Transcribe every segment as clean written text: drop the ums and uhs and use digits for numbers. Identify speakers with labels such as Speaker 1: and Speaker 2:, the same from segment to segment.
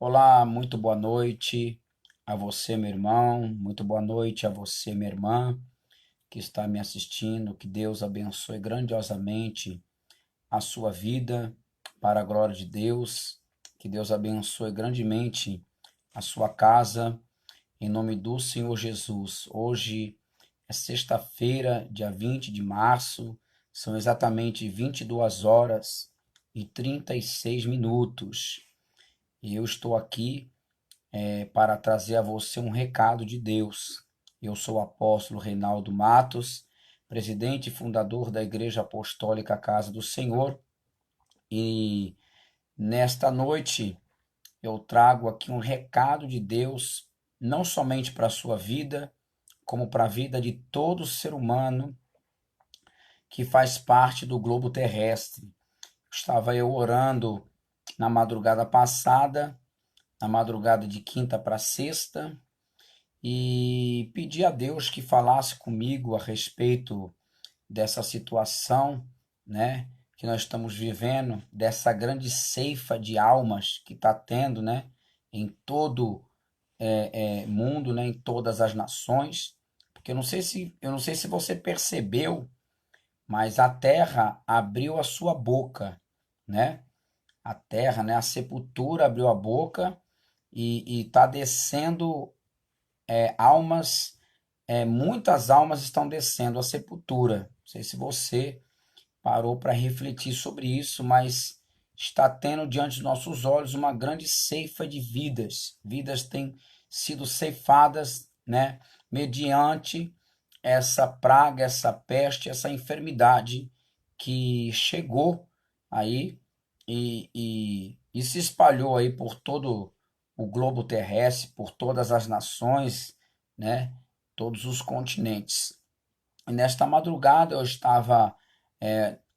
Speaker 1: Olá, muito boa noite a você, meu irmão. Muito boa noite a você, minha irmã, que está me assistindo. Que Deus abençoe grandiosamente a sua vida para a glória de Deus. Que Deus abençoe grandemente a sua casa, em nome do Senhor Jesus. Hoje é sexta-feira, dia 20 de março, são exatamente 22 horas e 36 minutos. E eu estou aqui para trazer a você um recado de Deus. Eu sou o apóstolo Reinaldo Matos, presidente e fundador da Igreja Apostólica Casa do Senhor, e nesta noite eu trago aqui um recado de Deus, não somente para a sua vida, como para a vida de todo ser humano que faz parte do globo terrestre. Estava eu orando na madrugada passada, na madrugada de quinta para sexta, e pedi a Deus que falasse comigo a respeito dessa situação, né, que nós estamos vivendo, dessa grande ceifa de almas que está tendo, né, em todo mundo, né, em todas as nações, porque eu não sei se você percebeu, mas a terra abriu a sua boca, né? A terra, né, a sepultura abriu a boca e está descendo almas, muitas almas estão descendo à sepultura. Não sei se você parou para refletir sobre isso, mas está tendo diante dos nossos olhos uma grande ceifa de vidas. Vidas têm sido ceifadas, né, mediante essa praga, essa peste, essa enfermidade que chegou aí e se espalhou aí por todo o globo terrestre, por todas as nações, né, todos os continentes. E nesta madrugada eu estava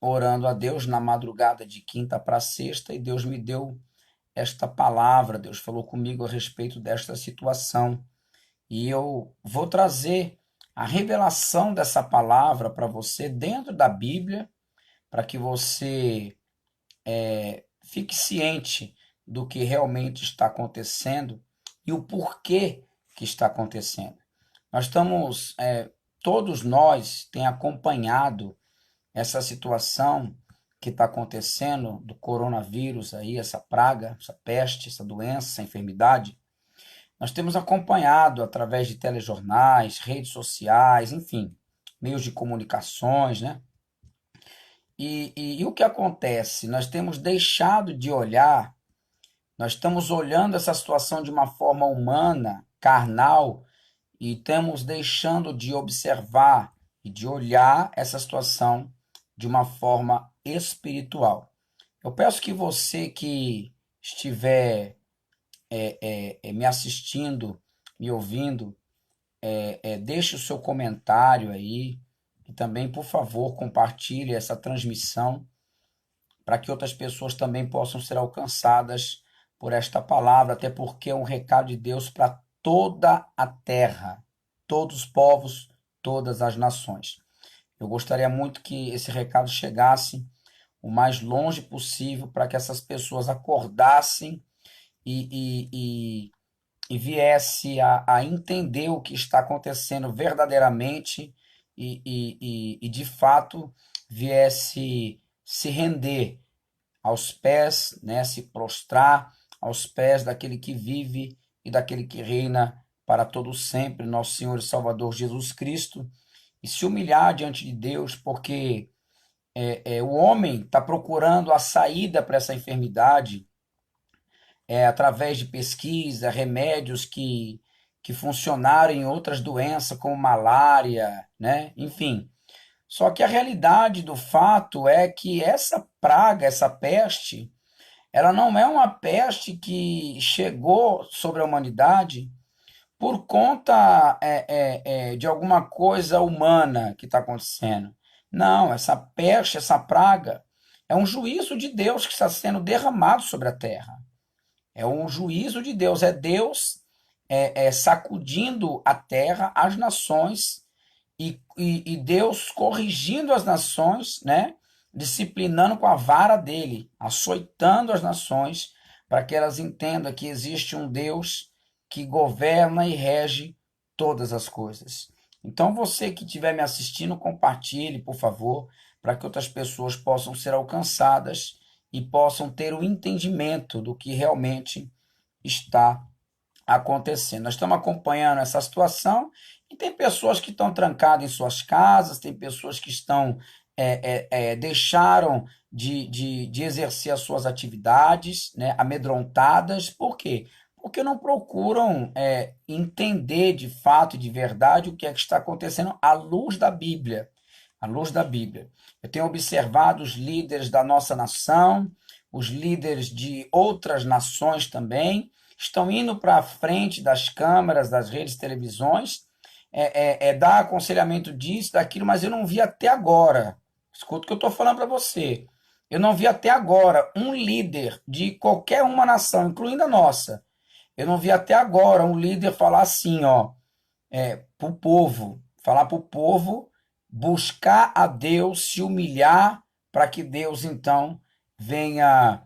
Speaker 1: orando a Deus na madrugada de quinta para sexta e Deus me deu esta palavra, Deus falou comigo a respeito desta situação. E eu vou trazer a revelação dessa palavra para você dentro da Bíblia, para que você fique ciente do que realmente está acontecendo e o porquê que está acontecendo. Nós estamos, todos nós tem acompanhado essa situação que está acontecendo do coronavírus aí, essa praga, essa peste, essa doença, essa enfermidade. Nós temos acompanhado através de telejornais, redes sociais, enfim, meios de comunicações, né? E o que acontece? Nós temos deixado de olhar, nós estamos olhando essa situação de uma forma humana, carnal, e estamos deixando de observar e de olhar essa situação de uma forma espiritual. Eu peço que você que estiver me assistindo, me ouvindo, deixe o seu comentário aí e também, por favor, compartilhe essa transmissão para que outras pessoas também possam ser alcançadas por esta palavra, até porque é um recado de Deus para toda a terra, todos os povos, todas as nações. Eu gostaria muito que esse recado chegasse o mais longe possível para que essas pessoas acordassem e, e viesse a entender o que está acontecendo verdadeiramente e de fato viesse se render aos pés, né, se prostrar aos pés daquele que vive e daquele que reina para todo sempre, nosso Senhor e Salvador Jesus Cristo, e se humilhar diante de Deus, porque o homem está procurando a saída para essa enfermidade através de pesquisa, remédios que funcionaram em outras doenças, como malária, né? Enfim. Só que a realidade do fato é que essa praga, essa peste, ela não é uma peste que chegou sobre a humanidade por conta de alguma coisa humana que está acontecendo. Não, essa peste, essa praga, é um juízo de Deus que está sendo derramado sobre a terra. É um juízo de Deus, é Deus sacudindo a terra, as nações, e Deus corrigindo as nações, né? Disciplinando com a vara dele, açoitando as nações, para que elas entendam que existe um Deus que governa e rege todas as coisas. Então, você que estiver me assistindo, compartilhe, por favor, para que outras pessoas possam ser alcançadas e possam ter o entendimento do que realmente está acontecendo. Nós estamos acompanhando essa situação e tem pessoas que estão trancadas em suas casas, tem pessoas que estão deixaram de exercer as suas atividades, né, amedrontadas. Por quê? Porque não procuram entender de fato e de verdade o que é que está acontecendo à luz da Bíblia. À luz da Bíblia. Eu tenho observado os líderes da nossa nação, os líderes de outras nações também, estão indo para a frente das câmeras, das redes de televisões, dar aconselhamento disso, daquilo, mas eu não vi até agora. Escuta o que eu estou falando para você. Eu não vi até agora um líder de qualquer uma nação, incluindo a nossa. Eu não vi até agora um líder falar assim, ó, para o povo, falar para o povo buscar a Deus, se humilhar, para que Deus então venha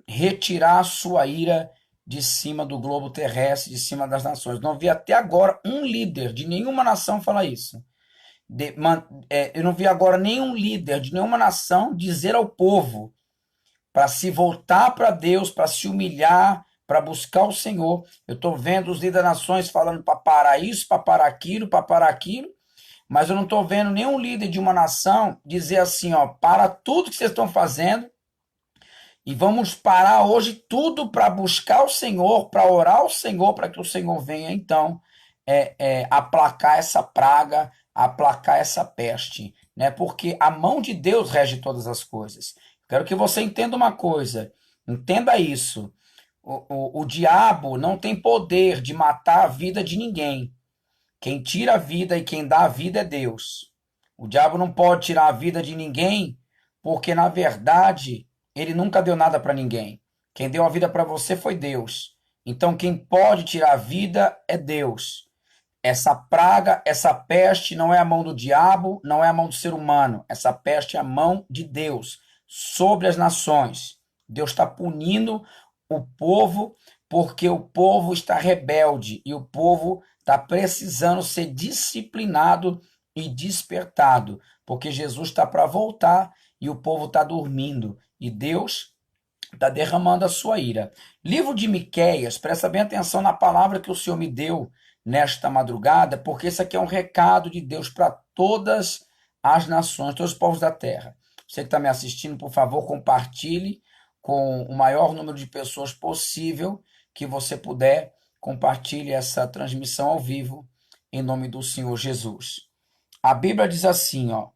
Speaker 1: retirar a sua ira de cima do globo terrestre, de cima das nações. Não vi até agora um líder de nenhuma nação falar isso. Eu não vi agora nenhum líder de nenhuma nação dizer ao povo para se voltar para Deus, para se humilhar, para buscar o Senhor. Eu estou vendo os líderes das nações falando para parar isso, para parar aquilo, mas eu não estou vendo nenhum líder de uma nação dizer assim, ó, para tudo que vocês estão fazendo e vamos parar hoje tudo para buscar o Senhor, para orar ao Senhor, para que o Senhor venha então aplacar essa praga, aplacar essa peste, né? Porque a mão de Deus rege todas as coisas. Quero que você entenda uma coisa, entenda isso. O diabo não tem poder de matar a vida de ninguém. Quem tira a vida e quem dá a vida é Deus. O diabo não pode tirar a vida de ninguém, porque na verdade ele nunca deu nada para ninguém. Quem deu a vida para você foi Deus. Então quem pode tirar a vida é Deus. Essa praga, essa peste não é a mão do diabo, não é a mão do ser humano. Essa peste é a mão de Deus sobre as nações. Deus está punindo o povo porque o povo está rebelde e o povo está precisando ser disciplinado e despertado, porque Jesus está para voltar e o povo está dormindo e Deus está derramando a sua ira. Livro de Miqueias, presta bem atenção na palavra que o Senhor me deu nesta madrugada, porque esse aqui é um recado de Deus para todas as nações, todos os povos da terra. Você que está me assistindo, por favor, compartilhe com o maior número de pessoas possível que você puder. Compartilhe essa transmissão ao vivo, em nome do Senhor Jesus. A Bíblia diz assim, ó,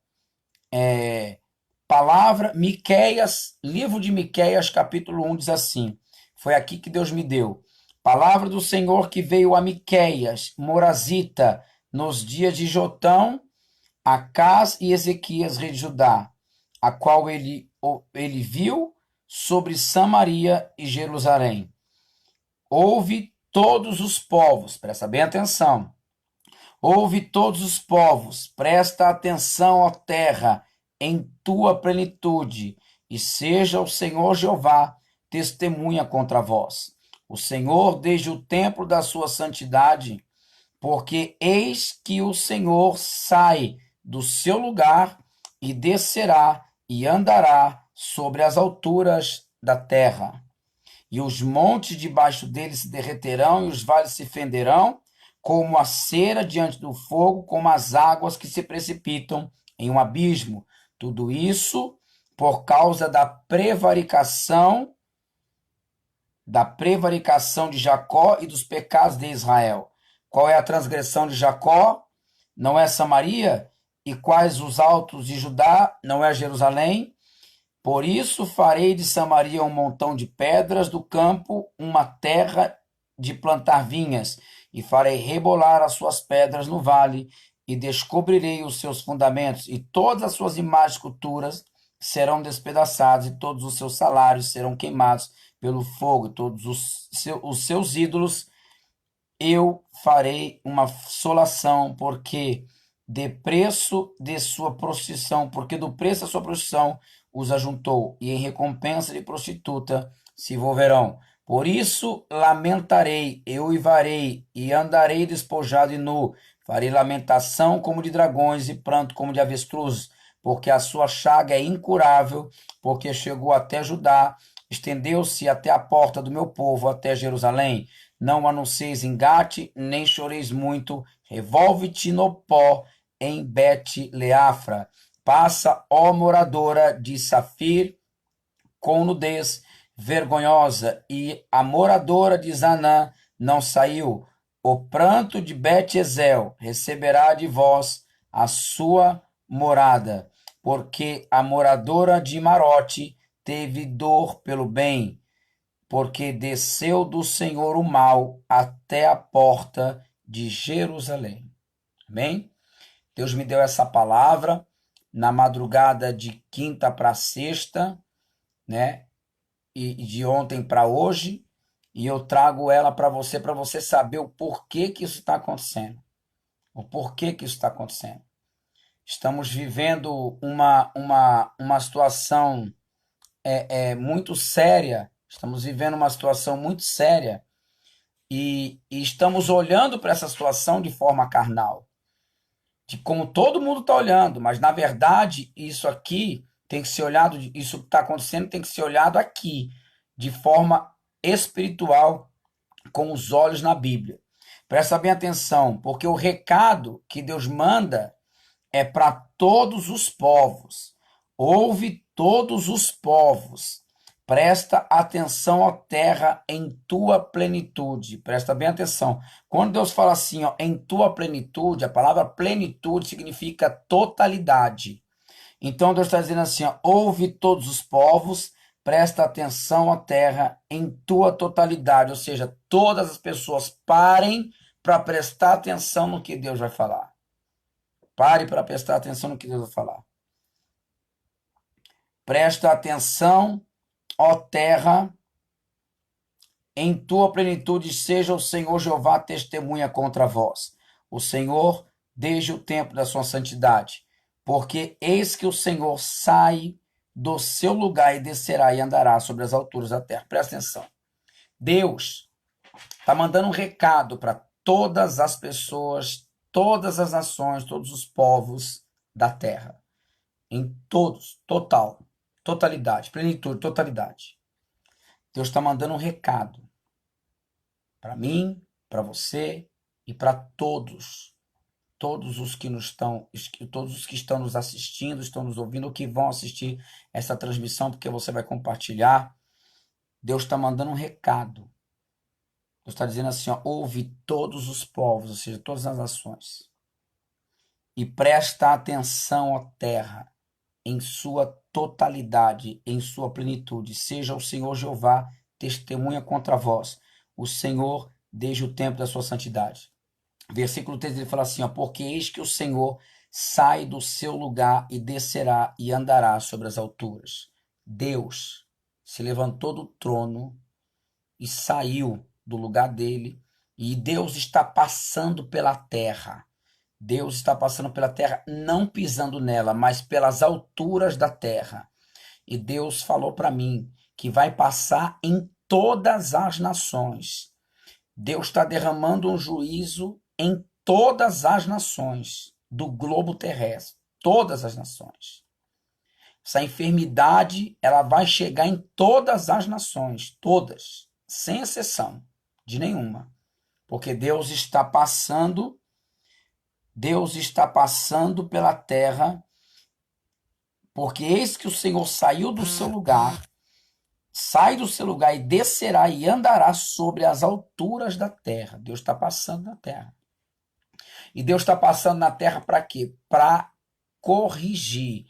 Speaker 1: palavra, Miqueias, livro de Miqueias, capítulo 1, diz assim, foi aqui que Deus me deu. Palavra do Senhor que veio a Miqueias, morazita, nos dias de Jotão, Acás e Ezequias, rei de Judá, a qual ele viu sobre Samaria e Jerusalém. Ouve todos os povos, presta bem atenção. Ouve todos os povos, presta atenção, ó terra, em tua plenitude, e seja o Senhor Jeová testemunha contra vós. O Senhor desde o templo da sua santidade, porque eis que o Senhor sai do seu lugar e descerá e andará sobre as alturas da terra. E os montes debaixo dele se derreterão e os vales se fenderão, como a cera diante do fogo, como as águas que se precipitam em um abismo. Tudo isso por causa da prevaricação de Jacó e dos pecados de Israel. Qual é a transgressão de Jacó? Não é Samaria? E quais os altos de Judá? Não é Jerusalém? Por isso farei de Samaria um montão de pedras do campo, uma terra de plantar vinhas, e farei rebolar as suas pedras no vale, e descobrirei os seus fundamentos, e todas as suas imagens e esculturas serão despedaçadas, e todos os seus salários serão queimados pelo fogo, todos os seus ídolos eu farei uma assolação, porque do preço da sua prostituição os ajuntou, e em recompensa de prostituta se volverão. Por isso lamentarei, eu uivarei, e andarei despojado e nu. Farei lamentação como de dragões e pranto como de avestruzes, porque a sua chaga é incurável, porque chegou até Judá, estendeu-se até a porta do meu povo, até Jerusalém. Não anuncieis em Gate, nem choreis muito, revolve-te no pó, em Bet-Leafra. Passa, ó moradora de Safir, com nudez vergonhosa, e a moradora de Zanã não saiu. O pranto de Bet-Ezel receberá de vós a sua morada, porque a moradora de Marote teve dor pelo bem, porque desceu do Senhor o mal até a porta de Jerusalém. Amém? Deus me deu essa palavra na madrugada de quinta para sexta, né? E de ontem para hoje, e eu trago ela para você saber o porquê que isso está acontecendo. O porquê que isso está acontecendo. Estamos vivendo uma situação muito séria. Estamos vivendo uma situação muito séria e estamos olhando para essa situação de forma carnal, de como todo mundo está olhando, mas na verdade isso aqui tem que ser olhado, isso que está acontecendo tem que ser olhado aqui, de forma espiritual, com os olhos na Bíblia. Presta bem atenção, porque o recado que Deus manda é para todos os povos. Ouve todos os povos. Presta atenção, ó terra, em tua plenitude. Presta bem atenção. Quando Deus fala assim, ó, em tua plenitude, a palavra plenitude significa totalidade. Então Deus está dizendo assim, ó, ouve todos os povos, presta atenção, ó terra, em tua totalidade. Ou seja, todas as pessoas parem para prestar atenção no que Deus vai falar. Pare para prestar atenção no que Deus vai falar. Presta atenção, ó terra, em tua plenitude seja o Senhor Jeová testemunha contra vós. O Senhor desde o tempo da sua santidade. Porque eis que o Senhor sai do seu lugar e descerá e andará sobre as alturas da terra. Presta atenção. Deus está mandando um recado para todas as pessoas, todas as nações, todos os povos da terra. Em todos, total, totalidade, plenitude, totalidade. Deus está mandando um recado para mim, para você e para todos os que todos os que estão nos assistindo, estão nos ouvindo, ou que vão assistir essa transmissão, porque você vai compartilhar. Deus está mandando um recado. Deus está dizendo assim, ó, ouve todos os povos, ou seja, todas as nações, e presta atenção, ó terra, em sua totalidade, em sua plenitude. Seja o Senhor Jeová testemunha contra vós, o Senhor desde o tempo da sua santidade. Versículo 3, ele fala assim, ó, porque eis que o Senhor sai do seu lugar e descerá e andará sobre as alturas. Deus se levantou do trono e saiu do lugar dele, e Deus está passando pela terra. Deus está passando pela terra, não pisando nela, mas pelas alturas da terra. E Deus falou para mim que vai passar em todas as nações. Deus está derramando um juízo em todas as nações do globo terrestre, todas as nações. Essa enfermidade, ela vai chegar em todas as nações, todas, sem exceção de nenhuma, porque Deus está passando pela terra, porque eis que o Senhor saiu do seu lugar, sai do seu lugar e descerá e andará sobre as alturas da terra. Deus está passando na terra. E Deus está passando na terra para quê? Para corrigir,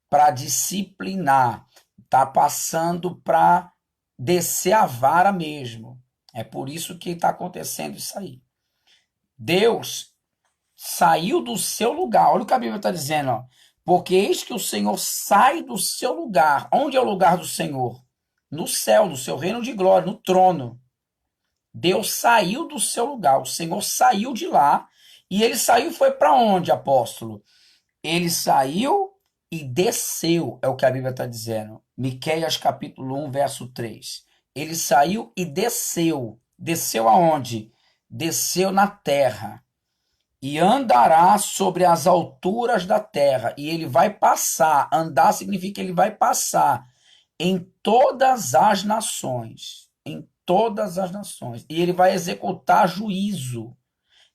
Speaker 1: para disciplinar. Está passando para descer a vara mesmo. É por isso que está acontecendo isso aí. Deus saiu do seu lugar. Olha o que a Bíblia está dizendo. Ó. Porque eis que o Senhor sai do seu lugar. Onde é o lugar do Senhor? No céu, no seu reino de glória, no trono. Deus saiu do seu lugar. O Senhor saiu de lá. E ele saiu e foi para onde, apóstolo? Ele saiu e desceu, é o que a Bíblia está dizendo. Miqueias capítulo 1, verso 3. Ele saiu e desceu. Desceu aonde? Desceu na terra. E andará sobre as alturas da terra. E ele vai passar. Andar significa que ele vai passar em todas as nações. Em todas as nações. E ele vai executar juízo.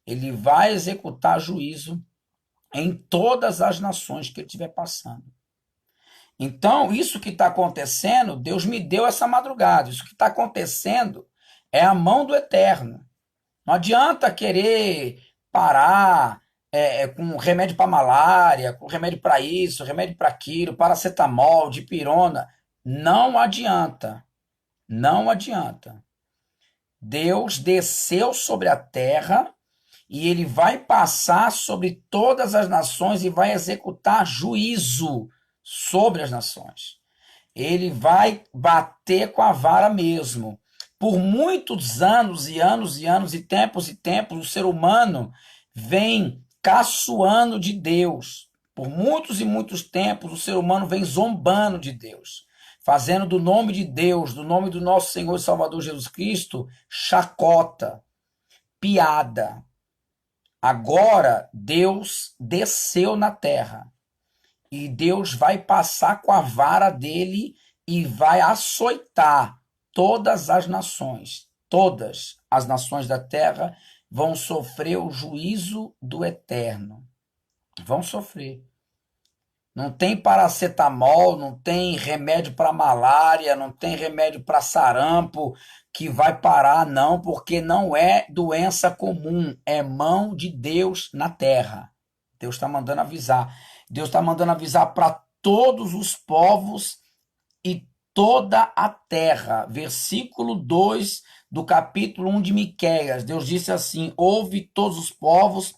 Speaker 1: Ele vai executar juízo em todas as nações que ele estiver passando. Então, isso que está acontecendo, Deus me deu essa madrugada. Isso que está acontecendo é a mão do Eterno. Não adianta querer parar com remédio para malária, com remédio para isso, remédio para aquilo, paracetamol, dipirona. Não adianta. Não adianta. Deus desceu sobre a terra e ele vai passar sobre todas as nações e vai executar juízo sobre as nações. Ele vai bater com a vara mesmo. Por muitos anos e anos e anos e tempos, o ser humano vem caçoando de Deus. Por muitos e muitos tempos, o ser humano vem zombando de Deus, fazendo do nome de Deus, do nome do nosso Senhor e Salvador Jesus Cristo, chacota, piada. Agora Deus desceu na terra e Deus vai passar com a vara dele e vai açoitar todas as nações. Todas as nações da terra vão sofrer o juízo do Eterno. Vão sofrer. Não tem paracetamol, não tem remédio para malária, não tem remédio para sarampo que vai parar, não, porque não é doença comum, é mão de Deus na terra. Deus está mandando avisar. Deus está mandando avisar para todos os povos e toda a terra. Versículo 2 do capítulo 1 de Miqueias. Deus disse assim: ouve todos os povos,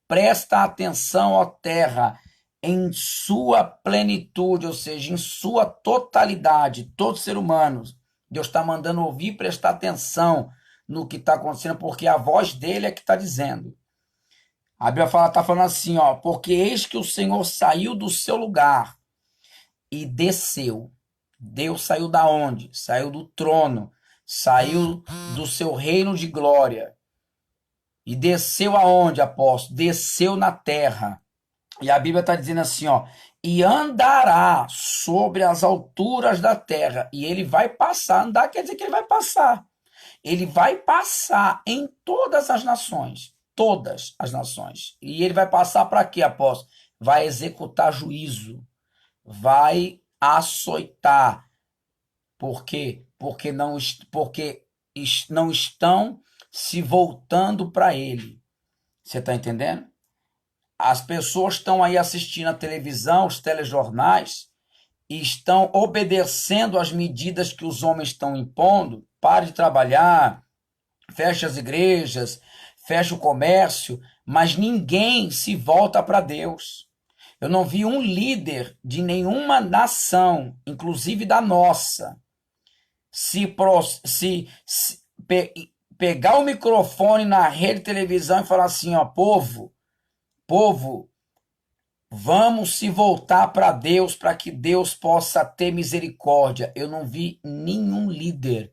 Speaker 1: presta atenção, ó terra, em sua plenitude, ou seja, em sua totalidade, todos os seres humanos. Deus está mandando ouvir e prestar atenção no que está acontecendo, porque a voz dele é que está dizendo. A Bíblia está falando assim, ó, porque eis que o Senhor saiu do seu lugar e desceu. Deus saiu da onde? Saiu do trono, saiu do seu reino de glória. E desceu aonde, apóstolo? Desceu na terra. E a Bíblia está dizendo assim, ó, e andará sobre as alturas da terra. E ele vai passar. Andar quer dizer que ele vai passar. Ele vai passar em todas as nações. Todas as nações. E ele vai passar para quê, apóstolo? Vai executar juízo. Vai açoitar. Por quê? Porque não estão se voltando para ele. Você está entendendo? As pessoas estão aí assistindo a televisão, os telejornais, e estão obedecendo às medidas que os homens estão impondo. Pare de trabalhar, feche as igrejas, feche o comércio, mas ninguém se volta para Deus. Eu não vi um líder de nenhuma nação, inclusive da nossa, pegar o microfone na rede de televisão e falar assim, ó, povo, vamos se voltar para Deus, para que Deus possa ter misericórdia. Eu não vi nenhum líder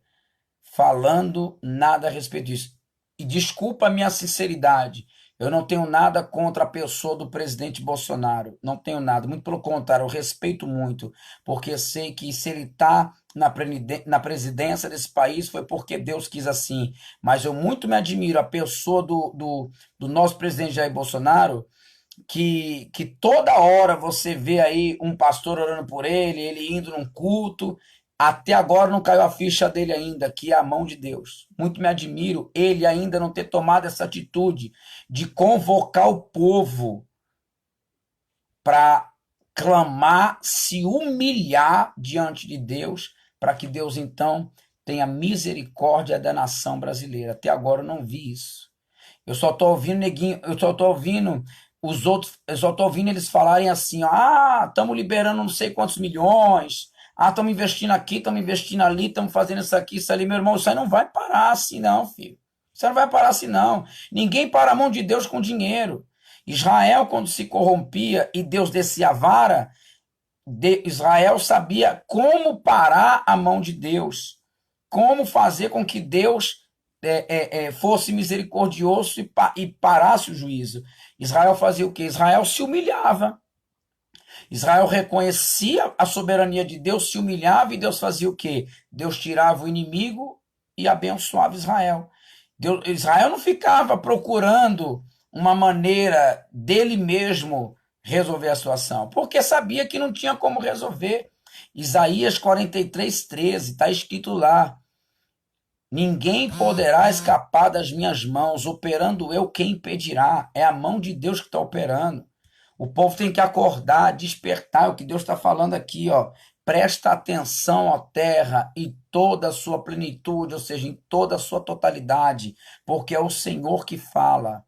Speaker 1: falando nada a respeito disso. E desculpa a minha sinceridade, eu não tenho nada contra a pessoa do presidente Bolsonaro. Não tenho nada, muito pelo contrário, eu respeito muito, porque sei que se ele está na presidência desse país foi porque Deus quis assim. Mas eu muito me admiro a pessoa do nosso presidente Jair Bolsonaro, que toda hora você vê aí um pastor orando por ele, ele indo num culto. Até agora não caiu a ficha dele ainda, que é a mão de Deus. Muito me admiro ele ainda não ter tomado essa atitude de convocar o povo para clamar, se humilhar diante de Deus, para que Deus então tenha misericórdia da nação brasileira. Até agora eu não vi isso. Eu só estou ouvindo neguinho, eu só estou ouvindo os outros, eu só estou ouvindo eles falarem assim, estamos liberando não sei quantos milhões, estamos investindo aqui, estamos investindo ali, estamos fazendo isso aqui, isso ali. Meu irmão, isso aí não vai parar assim não, filho. Isso aí não vai parar assim não. Ninguém para a mão de Deus com dinheiro. Israel, quando se corrompia e Deus descia a vara, Israel sabia como parar a mão de Deus, como fazer com que Deus fosse misericordioso e parasse o juízo. Israel fazia o quê? Israel se humilhava. Israel reconhecia a soberania de Deus, se humilhava e Deus fazia o quê? Deus tirava o inimigo e abençoava Israel. Israel não ficava procurando uma maneira dele mesmo resolver a situação, porque sabia que não tinha como resolver. Isaías 43:13, está escrito lá: ninguém poderá escapar das minhas mãos, operando eu, quem impedirá? É a mão de Deus que está operando. O povo tem que acordar, despertar, é o que Deus está falando aqui, ó. Presta atenção, ó terra, e toda a sua plenitude, ou seja, em toda a sua totalidade, porque é o Senhor que fala.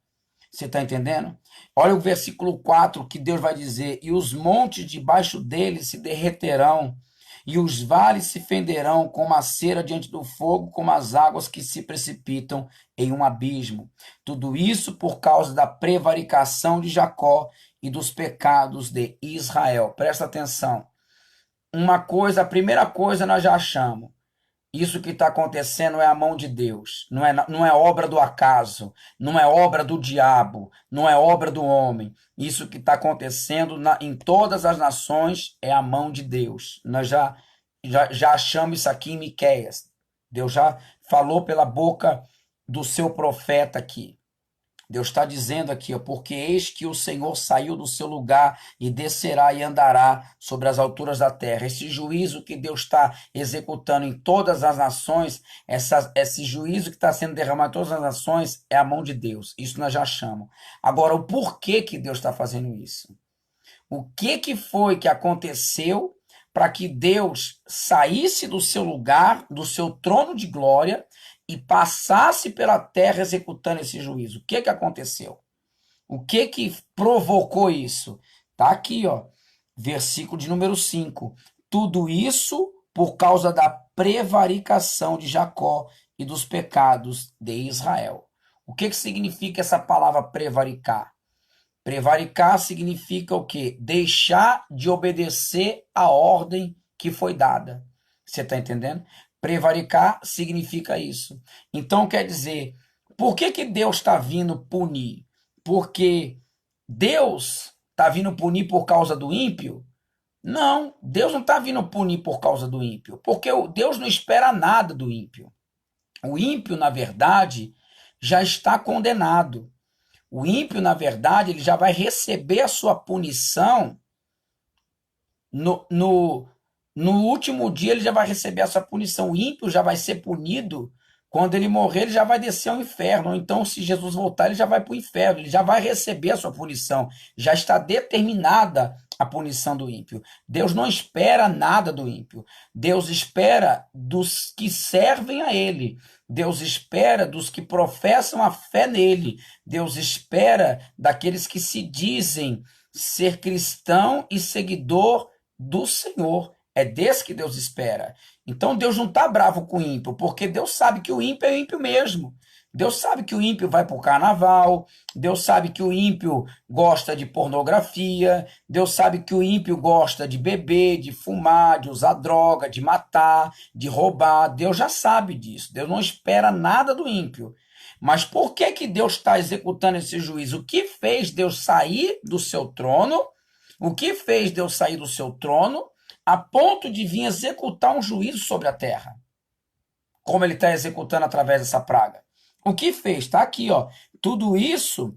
Speaker 1: Você está entendendo? Olha o versículo 4 que Deus vai dizer: e os montes debaixo dele se derreterão, e os vales se fenderão como a cera diante do fogo, como as águas que se precipitam em um abismo. Tudo isso por causa da prevaricação de Jacó e dos pecados de Israel. Presta atenção. A primeira coisa nós já achamos. Isso que está acontecendo é a mão de Deus, não é obra do acaso, não é obra do diabo, não é obra do homem. Isso que está acontecendo em todas as nações é a mão de Deus. Nós já achamos isso aqui em Miqueias. Deus já falou pela boca do seu profeta aqui. Deus está dizendo aqui, ó, porque eis que o Senhor saiu do seu lugar e descerá e andará sobre as alturas da terra. Esse juízo que Deus está executando em todas as nações, esse juízo que está sendo derramado em todas as nações, é a mão de Deus. Isso nós já achamos. Agora, o porquê que Deus está fazendo isso? O que foi que aconteceu para que Deus saísse do seu lugar, do seu trono de glória, e passasse pela terra executando esse juízo? O que aconteceu? O que provocou isso? Tá aqui, ó, versículo de número 5. Tudo isso por causa da prevaricação de Jacó e dos pecados de Israel. O que significa essa palavra prevaricar? Prevaricar significa o quê? Deixar de obedecer a ordem que foi dada. Você está entendendo? Prevaricar significa isso. Então, quer dizer, por que Deus está vindo punir? Porque Deus está vindo punir por causa do ímpio? Não, Deus não está vindo punir por causa do ímpio, porque Deus não espera nada do ímpio. O ímpio, na verdade, já está condenado. O ímpio, na verdade, ele já vai receber a sua punição no último dia, ele já vai receber essa punição. O ímpio já vai ser punido quando ele morrer, ele já vai descer ao inferno. Ou então, se Jesus voltar, ele já vai para o inferno, ele já vai receber a sua punição. Já está determinada a punição do ímpio. Deus não espera nada do ímpio. Deus espera dos que servem a ele. Deus espera dos que professam a fé nele. Deus espera daqueles que se dizem ser cristão e seguidor do Senhor. É desse que Deus espera. Então Deus não está bravo com o ímpio, porque Deus sabe que o ímpio é ímpio mesmo. Deus sabe que o ímpio vai para o carnaval, Deus sabe que o ímpio gosta de pornografia, Deus sabe que o ímpio gosta de beber, de fumar, de usar droga, de matar, de roubar. Deus já sabe disso. Deus não espera nada do ímpio. Mas por que Deus está executando esse juízo? O que fez Deus sair do seu trono? O que fez Deus sair do seu trono a ponto de vir executar um juízo sobre a terra? Como ele está executando através dessa praga? O que fez? Está aqui, ó. Tudo isso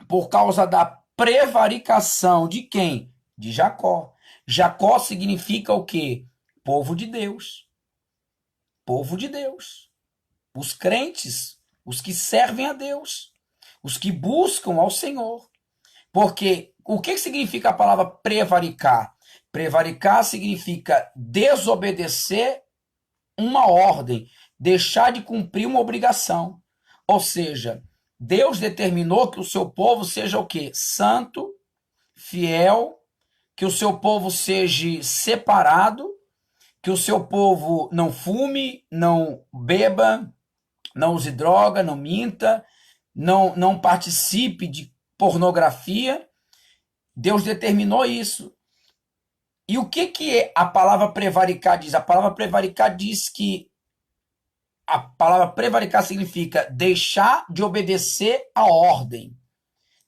Speaker 1: por causa da prevaricação de quem? De Jacó. Jacó significa o quê? Povo de Deus. Povo de Deus. Os crentes, os que servem a Deus, os que buscam ao Senhor. Porque o que significa a palavra prevaricar? Prevaricar significa desobedecer uma ordem, deixar de cumprir uma obrigação. Ou seja, Deus determinou que o seu povo seja o quê? Santo, fiel, que o seu povo seja separado, que o seu povo não fume, não beba, não use droga, não minta, não participe de pornografia. Deus determinou isso. E o que que a palavra prevaricar diz? A palavra prevaricar diz que a palavra prevaricar significa deixar de obedecer a ordem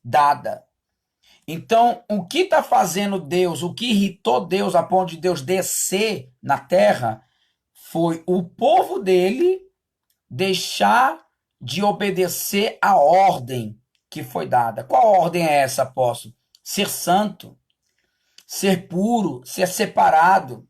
Speaker 1: dada. Então, o que está fazendo Deus, o que irritou Deus a ponto de Deus descer na terra, foi o povo dele deixar de obedecer a ordem que foi dada. Qual ordem é essa, apóstolo? Ser santo, ser puro, ser separado,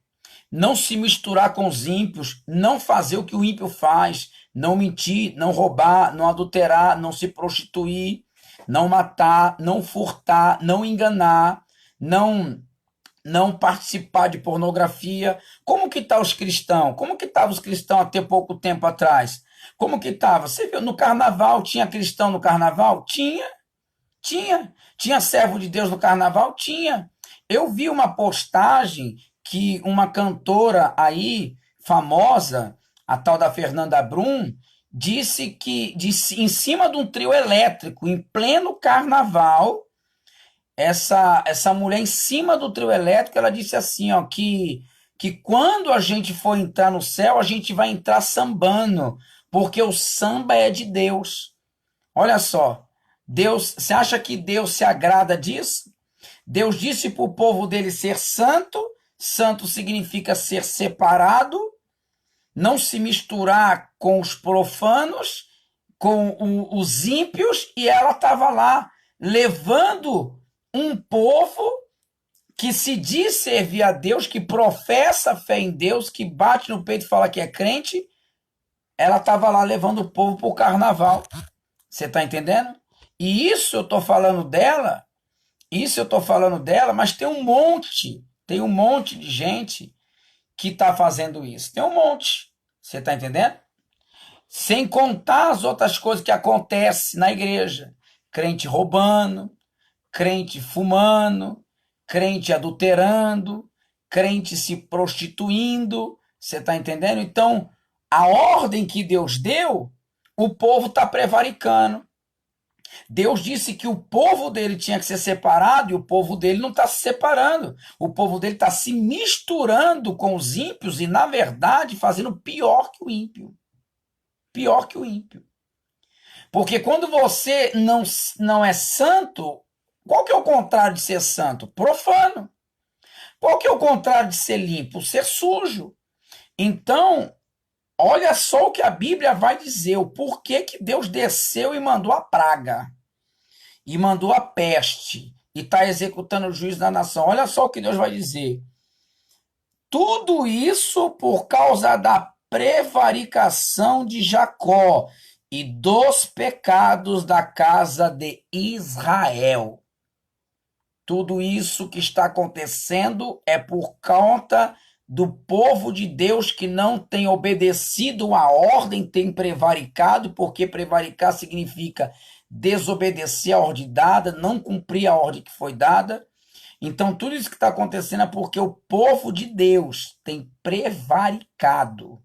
Speaker 1: não se misturar com os ímpios, não fazer o que o ímpio faz, não mentir, não roubar, não adulterar, não se prostituir, não matar, não furtar, não enganar, não participar de pornografia. Como que tá os cristãos? Como que estavam os cristãos até pouco tempo atrás? Como que estava? Você viu, no carnaval, tinha cristão no carnaval? Tinha. Tinha servo de Deus no carnaval? Tinha. Eu vi uma postagem que uma cantora aí, famosa, a tal da Fernanda Brum, disse em cima de um trio elétrico, em pleno carnaval, essa mulher em cima do trio elétrico, ela disse assim, ó, que quando a gente for entrar no céu, a gente vai entrar sambando, porque o samba é de Deus. Olha só, Deus, você acha que Deus se agrada disso? Deus disse para o povo dele ser santo, santo significa ser separado, não se misturar com os profanos, com os ímpios, e ela estava lá levando um povo que se diz servir a Deus, que professa fé em Deus, que bate no peito e fala que é crente, ela estava lá levando o povo para o carnaval. Você está entendendo? E isso eu estou falando dela, mas tem um monte de gente que está fazendo isso. Tem um monte. Você está entendendo? Sem contar as outras coisas que acontecem na igreja. Crente roubando, crente fumando, crente adulterando, crente se prostituindo. Você está entendendo? Então, a ordem que Deus deu, o povo está prevaricando. Deus disse que o povo dele tinha que ser separado e o povo dele não está se separando. O povo dele está se misturando com os ímpios e, na verdade, fazendo pior que o ímpio. Pior que o ímpio. Porque quando você não é santo, qual que é o contrário de ser santo? Profano. Qual que é o contrário de ser limpo? Ser sujo. Então, olha só o que a Bíblia vai dizer, o porquê que Deus desceu e mandou a praga, e mandou a peste, e está executando o juízo da nação. Olha só o que Deus vai dizer. Tudo isso por causa da prevaricação de Jacó e dos pecados da casa de Israel. Tudo isso que está acontecendo é por conta do povo de Deus que não tem obedecido a ordem, tem prevaricado, porque prevaricar significa desobedecer a ordem dada, não cumprir a ordem que foi dada. Então, tudo isso que está acontecendo é porque o povo de Deus tem prevaricado,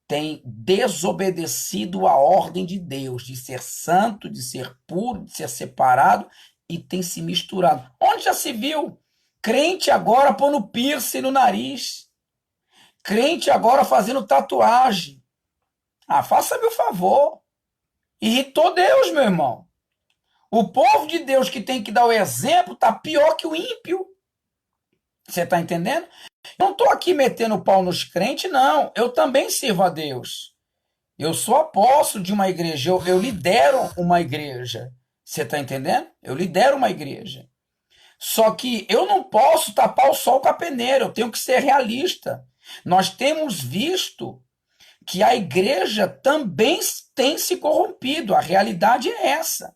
Speaker 1: tem desobedecido a ordem de Deus, de ser santo, de ser puro, de ser separado, e tem se misturado. Onde já se viu? Crente agora pondo piercing no nariz. Crente agora fazendo tatuagem. Ah, faça-me o favor. Irritou Deus, meu irmão. O povo de Deus que tem que dar o exemplo tá pior que o ímpio. Você tá entendendo? Eu não estou aqui metendo pau nos crentes, não. Eu também sirvo a Deus. Eu sou apóstolo de uma igreja. Eu lidero uma igreja. Você tá entendendo? Eu lidero uma igreja. Só que eu não posso tapar o sol com a peneira. Eu tenho que ser realista. Nós temos visto que a igreja também tem se corrompido. A realidade é essa.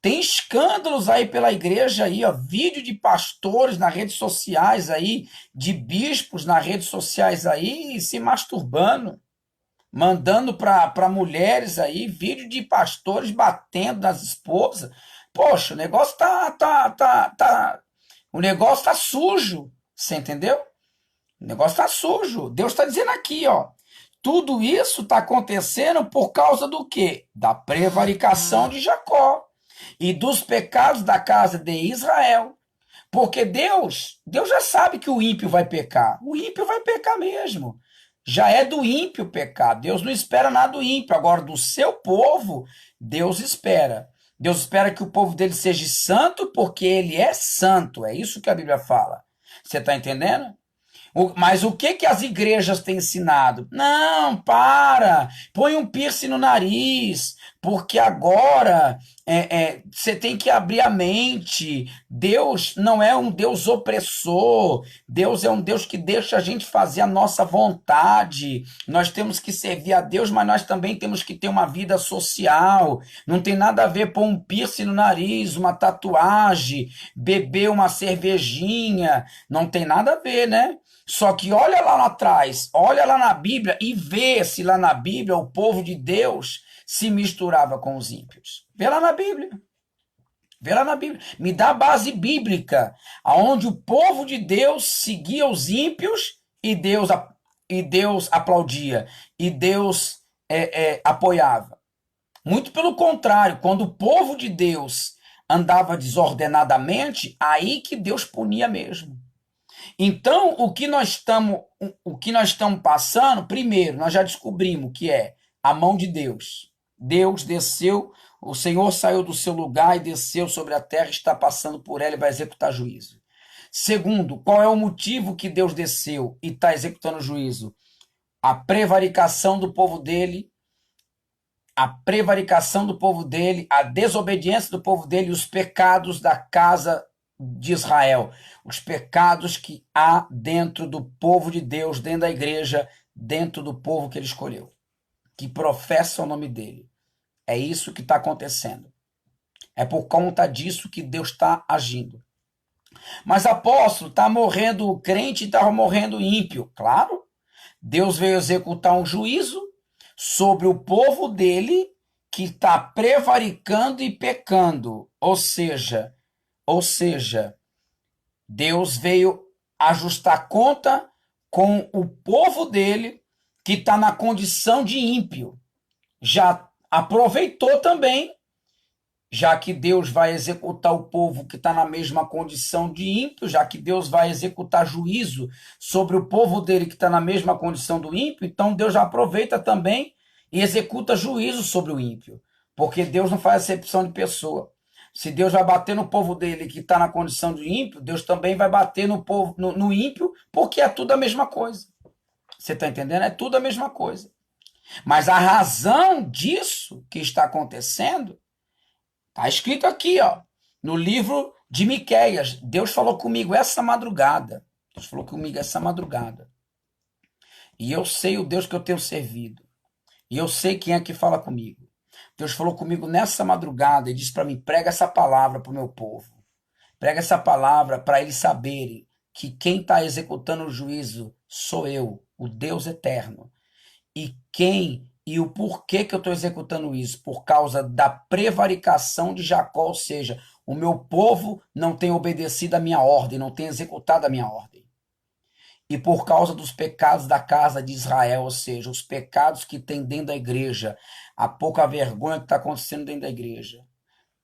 Speaker 1: Tem escândalos aí pela igreja aí, ó, vídeo de pastores nas redes sociais aí, de bispos nas redes sociais aí, se masturbando, mandando para mulheres aí, vídeo de pastores batendo nas esposas. Poxa, o negócio o negócio tá sujo, você entendeu? O negócio tá sujo. Deus está dizendo aqui, ó, tudo isso está acontecendo por causa do quê? Da prevaricação de Jacó e dos pecados da casa de Israel. Porque Deus já sabe que o ímpio vai pecar. O ímpio vai pecar mesmo. Já é do ímpio pecar. Deus não espera nada do ímpio. Agora, do seu povo, Deus espera. Deus espera que o povo dele seja santo, porque ele é santo. É isso que a Bíblia fala. Você está entendendo? Mas o que as igrejas têm ensinado? Não, para, põe um piercing no nariz, porque agora você tem que abrir a mente. Deus não é um Deus opressor, Deus é um Deus que deixa a gente fazer a nossa vontade. Nós temos que servir a Deus, mas nós também temos que ter uma vida social. Não tem nada a ver pôr um piercing no nariz, uma tatuagem, beber uma cervejinha, não tem nada a ver, né? Só que olha lá atrás, olha lá na Bíblia e vê se lá na Bíblia o povo de Deus se misturava com os ímpios. Vê lá na Bíblia. Vê lá na Bíblia. Me dá a base bíblica, aonde o povo de Deus seguia os ímpios e Deus aplaudia, e Deus apoiava. Muito pelo contrário, quando o povo de Deus andava desordenadamente, aí que Deus punia mesmo. Então, o que nós estamos passando, primeiro, nós já descobrimos que é a mão de Deus. Deus desceu, o Senhor saiu do seu lugar e desceu sobre a terra, está passando por ela e vai executar juízo. Segundo, qual é o motivo que Deus desceu e está executando juízo? A prevaricação do povo dele, a desobediência do povo dele e os pecados da casa de Israel, os pecados que há dentro do povo de Deus, dentro da igreja, dentro do povo que ele escolheu, que professa o nome dele. É isso que está acontecendo. É por conta disso que Deus está agindo. Mas apóstolo, está morrendo o crente e está morrendo o ímpio. Claro, Deus veio executar um juízo sobre o povo dele que está prevaricando e pecando. Ou seja, Deus veio ajustar conta com o povo dele que está na condição de ímpio. Já aproveitou também, já que Deus vai executar o povo que está na mesma condição de ímpio, já que Deus vai executar juízo sobre o povo dele que está na mesma condição do ímpio, então Deus já aproveita também e executa juízo sobre o ímpio, porque Deus não faz acepção de pessoa. Se Deus vai bater no povo dele que está na condição de ímpio, Deus também vai bater no povo, no ímpio, porque é tudo a mesma coisa. Você está entendendo? É tudo a mesma coisa. Mas a razão disso que está acontecendo está escrito aqui, ó, no livro de Miqueias. Deus falou comigo essa madrugada. E eu sei o Deus que eu tenho servido. E eu sei quem é que fala comigo. Deus falou comigo nessa madrugada e disse para mim: prega essa palavra para o meu povo. Prega essa palavra para eles saberem que quem está executando o juízo sou eu, o Deus eterno. E o porquê que eu estou executando isso? Por causa da prevaricação de Jacó, ou seja, o meu povo não tem obedecido a minha ordem, não tem executado a minha ordem. E por causa dos pecados da casa de Israel, ou seja, os pecados que tem dentro da igreja, a pouca vergonha que está acontecendo dentro da igreja.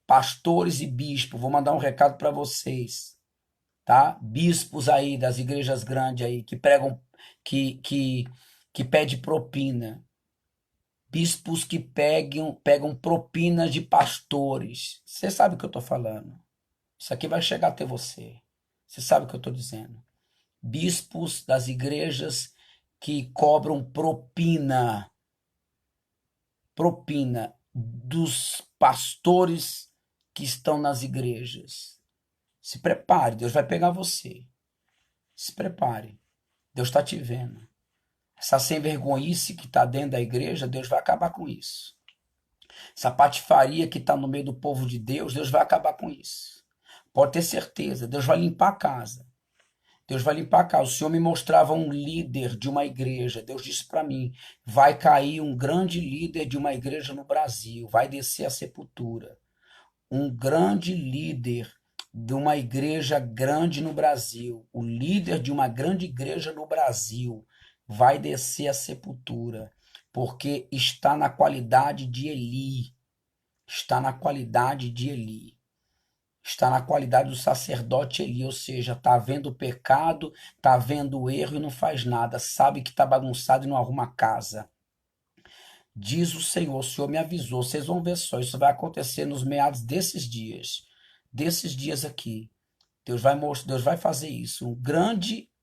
Speaker 1: Pastores e bispos, vou mandar um recado para vocês, tá? Bispos aí das igrejas grandes aí, que pregam, que pede propina. Bispos que pegam propinas de pastores. Você sabe o que eu estou falando. Isso aqui vai chegar até você. Você sabe o que eu estou dizendo. Bispos das igrejas que cobram propina dos pastores que estão nas igrejas. Se prepare, Deus vai pegar você. Se prepare. Deus está te vendo. Essa sem-vergonhice que está dentro da igreja, Deus vai acabar com isso. Essa patifaria que está no meio do povo de Deus, Deus vai acabar com isso. Pode ter certeza, Deus vai limpar a casa. Deus vai limpar a casa. O Senhor me mostrava um líder de uma igreja. Deus disse para mim, vai cair um grande líder de uma igreja no Brasil, vai descer a sepultura. Um grande líder de uma igreja grande no Brasil, o líder de uma grande igreja no Brasil, vai descer a sepultura, porque está na qualidade de Eli. Está na qualidade de Eli. está na qualidade do sacerdote Eli, ou seja, está vendo o pecado, está vendo o erro e não faz nada, sabe que está bagunçado e não arruma a casa. Diz o Senhor me avisou, vocês vão ver só, isso vai acontecer nos meados desses dias aqui. Deus vai mostrar, Deus vai fazer isso.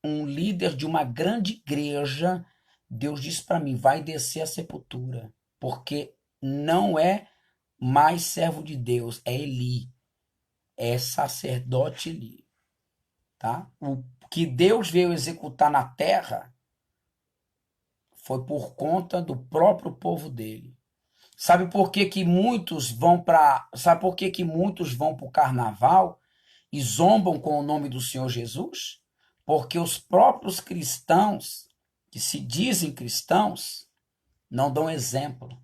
Speaker 1: Um líder de uma grande igreja, Deus disse para mim, vai descer a sepultura, porque não é mais servo de Deus, é Eli, é sacerdote Eli, tá? O que Deus veio executar na terra foi por conta do próprio povo dele. Sabe por que que muitos vão para o carnaval e zombam com o nome do Senhor Jesus? Porque os próprios cristãos, que se dizem cristãos, não dão exemplo,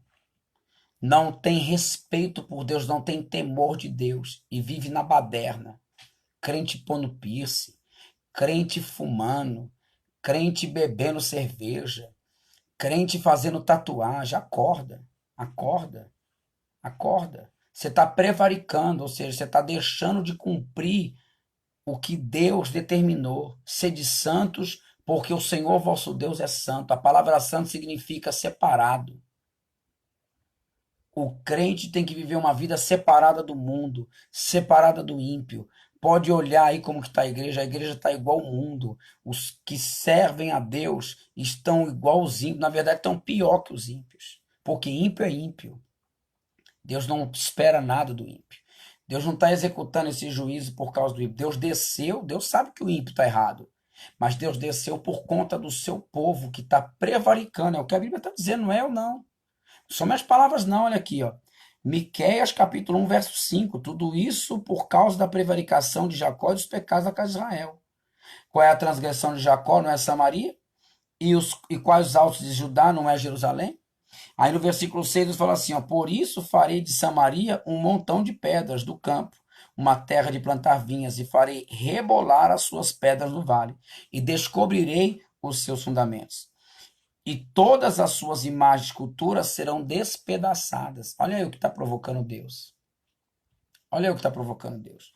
Speaker 1: não têm respeito por Deus, não têm temor de Deus e vive na baderna. Crente pondo piercing, crente fumando, crente bebendo cerveja, crente fazendo tatuagem. Acorda, acorda, acorda. Você está prevaricando, ou seja, você está deixando de cumprir o que Deus determinou. Sede santos, porque o Senhor vosso Deus é santo. A palavra santo significa separado. O crente tem que viver uma vida separada do mundo, separada do ímpio. Pode olhar aí como que está a igreja está igual ao mundo. Os que servem a Deus estão igual aos ímpios, na verdade estão pior que os ímpios, porque ímpio é ímpio. Deus não espera nada do ímpio. Deus não está executando esse juízo por causa do ímpio. Deus desceu, Deus sabe que o ímpio está errado, mas Deus desceu por conta do seu povo que está prevaricando. É o que a Bíblia está dizendo, não é eu não. São minhas palavras não, olha aqui, ó. Miqueias capítulo 1, verso 5. Tudo isso por causa da prevaricação de Jacó e dos pecados da casa de Israel. Qual é a transgressão de Jacó? Não é Samaria? E quais os altos de Judá? Não é Jerusalém? Aí no versículo 6 ele fala assim, ó, por isso farei de Samaria um montão de pedras do campo, uma terra de plantar vinhas, e farei rebolar as suas pedras no vale, e descobrirei os seus fundamentos. E todas as suas imagens de esculturas serão despedaçadas. Olha aí o que está provocando Deus. Olha aí o que está provocando Deus.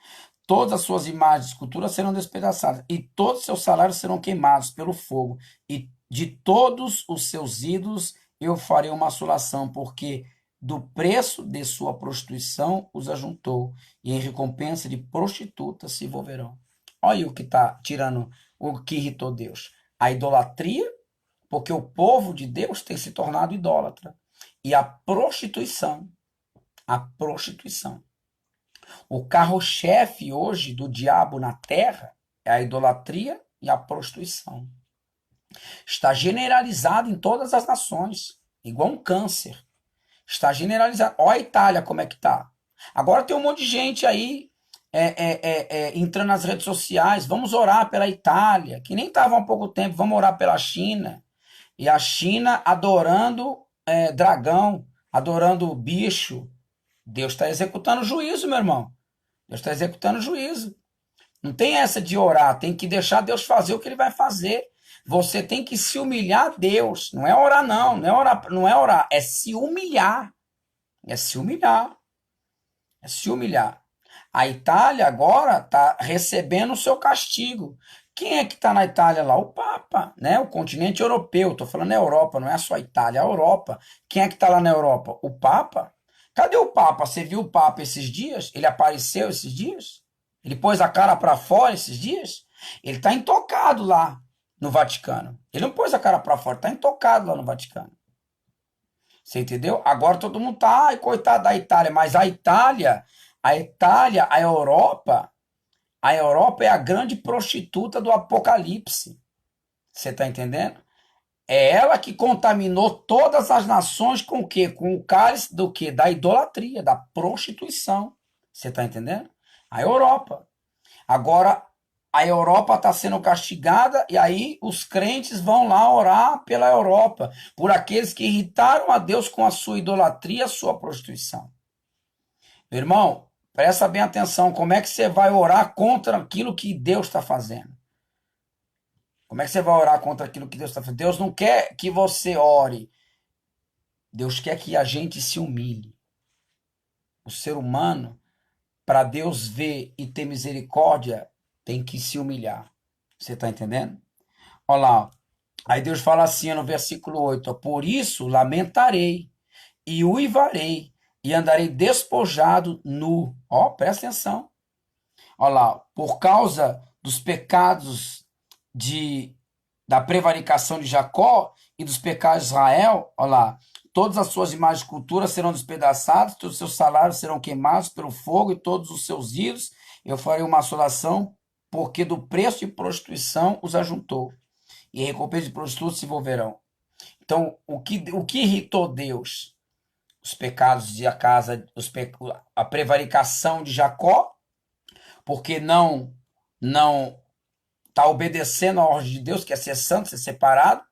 Speaker 1: Todas as suas imagens de esculturas serão despedaçadas, e todos os seus salários serão queimados pelo fogo, e de todos os seus ídolos eu farei uma assolação, porque do preço de sua prostituição os ajuntou, e em recompensa de prostitutas se envolverão. Olha o que está tirando, o que irritou Deus. A idolatria, porque o povo de Deus tem se tornado idólatra. E a prostituição. A prostituição. O carro-chefe hoje do diabo na terra é a idolatria e a prostituição. Está generalizado em todas as nações, igual um câncer. Está generalizado. Olha a Itália como é que está. Agora tem um monte de gente aí entrando nas redes sociais. Vamos orar pela Itália, que nem estava há pouco tempo. Vamos orar pela China. E a China adorando dragão, adorando bicho. Deus está executando juízo, meu irmão. Deus está executando juízo. Não tem essa de orar, tem que deixar Deus fazer o que ele vai fazer. Você tem que se humilhar a Deus. Não é orar, não. Não é orar, é se humilhar. É se humilhar. É se humilhar. A Itália agora está recebendo o seu castigo. Quem é que está na Itália lá? O Papa, né? O continente europeu. Estou falando na Europa, não é só a Itália, é a Europa. Quem é que está lá na Europa? O Papa. Cadê o Papa? Você viu o Papa esses dias? Ele apareceu esses dias? Ele pôs a cara para fora esses dias? Ele está intocado lá no Vaticano. Ele não pôs a cara para fora, está intocado lá no Vaticano. Você entendeu? Agora todo mundo tá, ai, coitado da Itália, mas a Itália, a Europa é a grande prostituta do Apocalipse. Você está entendendo? É ela que contaminou todas as nações com o quê? Com o cálice do quê? Da idolatria, da prostituição. Você está entendendo? A Europa. Agora, a Europa está sendo castigada e aí os crentes vão lá orar pela Europa, por aqueles que irritaram a Deus com a sua idolatria, a sua prostituição. Meu irmão, presta bem atenção, como é que você vai orar contra aquilo que Deus está fazendo? Como é que você vai orar contra aquilo que Deus está fazendo? Deus não quer que você ore. Deus quer que a gente se humilhe. O ser humano para Deus ver e ter misericórdia, tem que se humilhar. Você está entendendo? Olha lá, ó. Aí Deus fala assim no versículo 8, ó, por isso lamentarei e uivarei e andarei despojado nu. Ó, presta atenção. Olha lá, por causa dos pecados da prevaricação de Jacó e dos pecados de Israel, olha lá, todas as suas imagens de cultura serão despedaçadas, todos os seus salários serão queimados pelo fogo e todos os seus ídolos eu farei uma assolação, porque do preço de prostituição os ajuntou, e em recompensa de prostitutos se envolverão. Então, o que irritou Deus? Os pecados de a prevaricação de Jacó, porque não está obedecendo a ordem de Deus, que é ser santo, ser separado,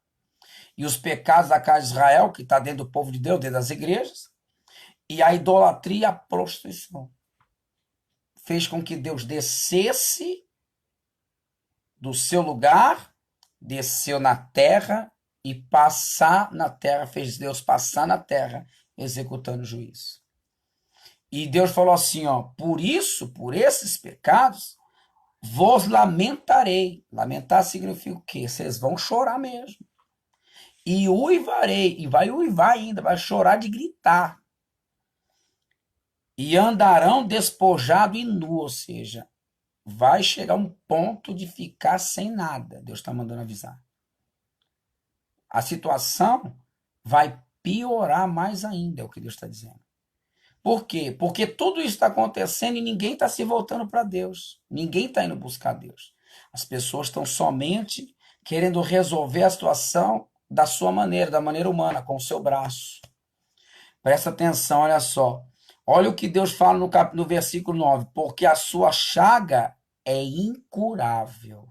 Speaker 1: e os pecados da casa de Israel, que está dentro do povo de Deus, dentro das igrejas, e a idolatria e a prostituição. Fez com que Deus descesse do seu lugar, desceu na terra, e passar na terra, fez Deus passar na terra, executando o juízo. E Deus falou assim, ó, por isso, por esses pecados, vos lamentarei. Lamentar significa o quê? Vocês vão chorar mesmo. E uivarei, e vai uivar ainda, vai chorar de gritar. E andarão despojado e nu, ou seja, vai chegar um ponto de ficar sem nada. Deus está mandando avisar. A situação vai piorar mais ainda, é o que Deus está dizendo. Por quê? Porque tudo isso está acontecendo e ninguém está se voltando para Deus. Ninguém está indo buscar Deus. As pessoas estão somente querendo resolver a situação da sua maneira, da maneira humana, com o seu braço. Presta atenção, olha só. Olha o que Deus fala no versículo 9. Porque a sua chaga é incurável.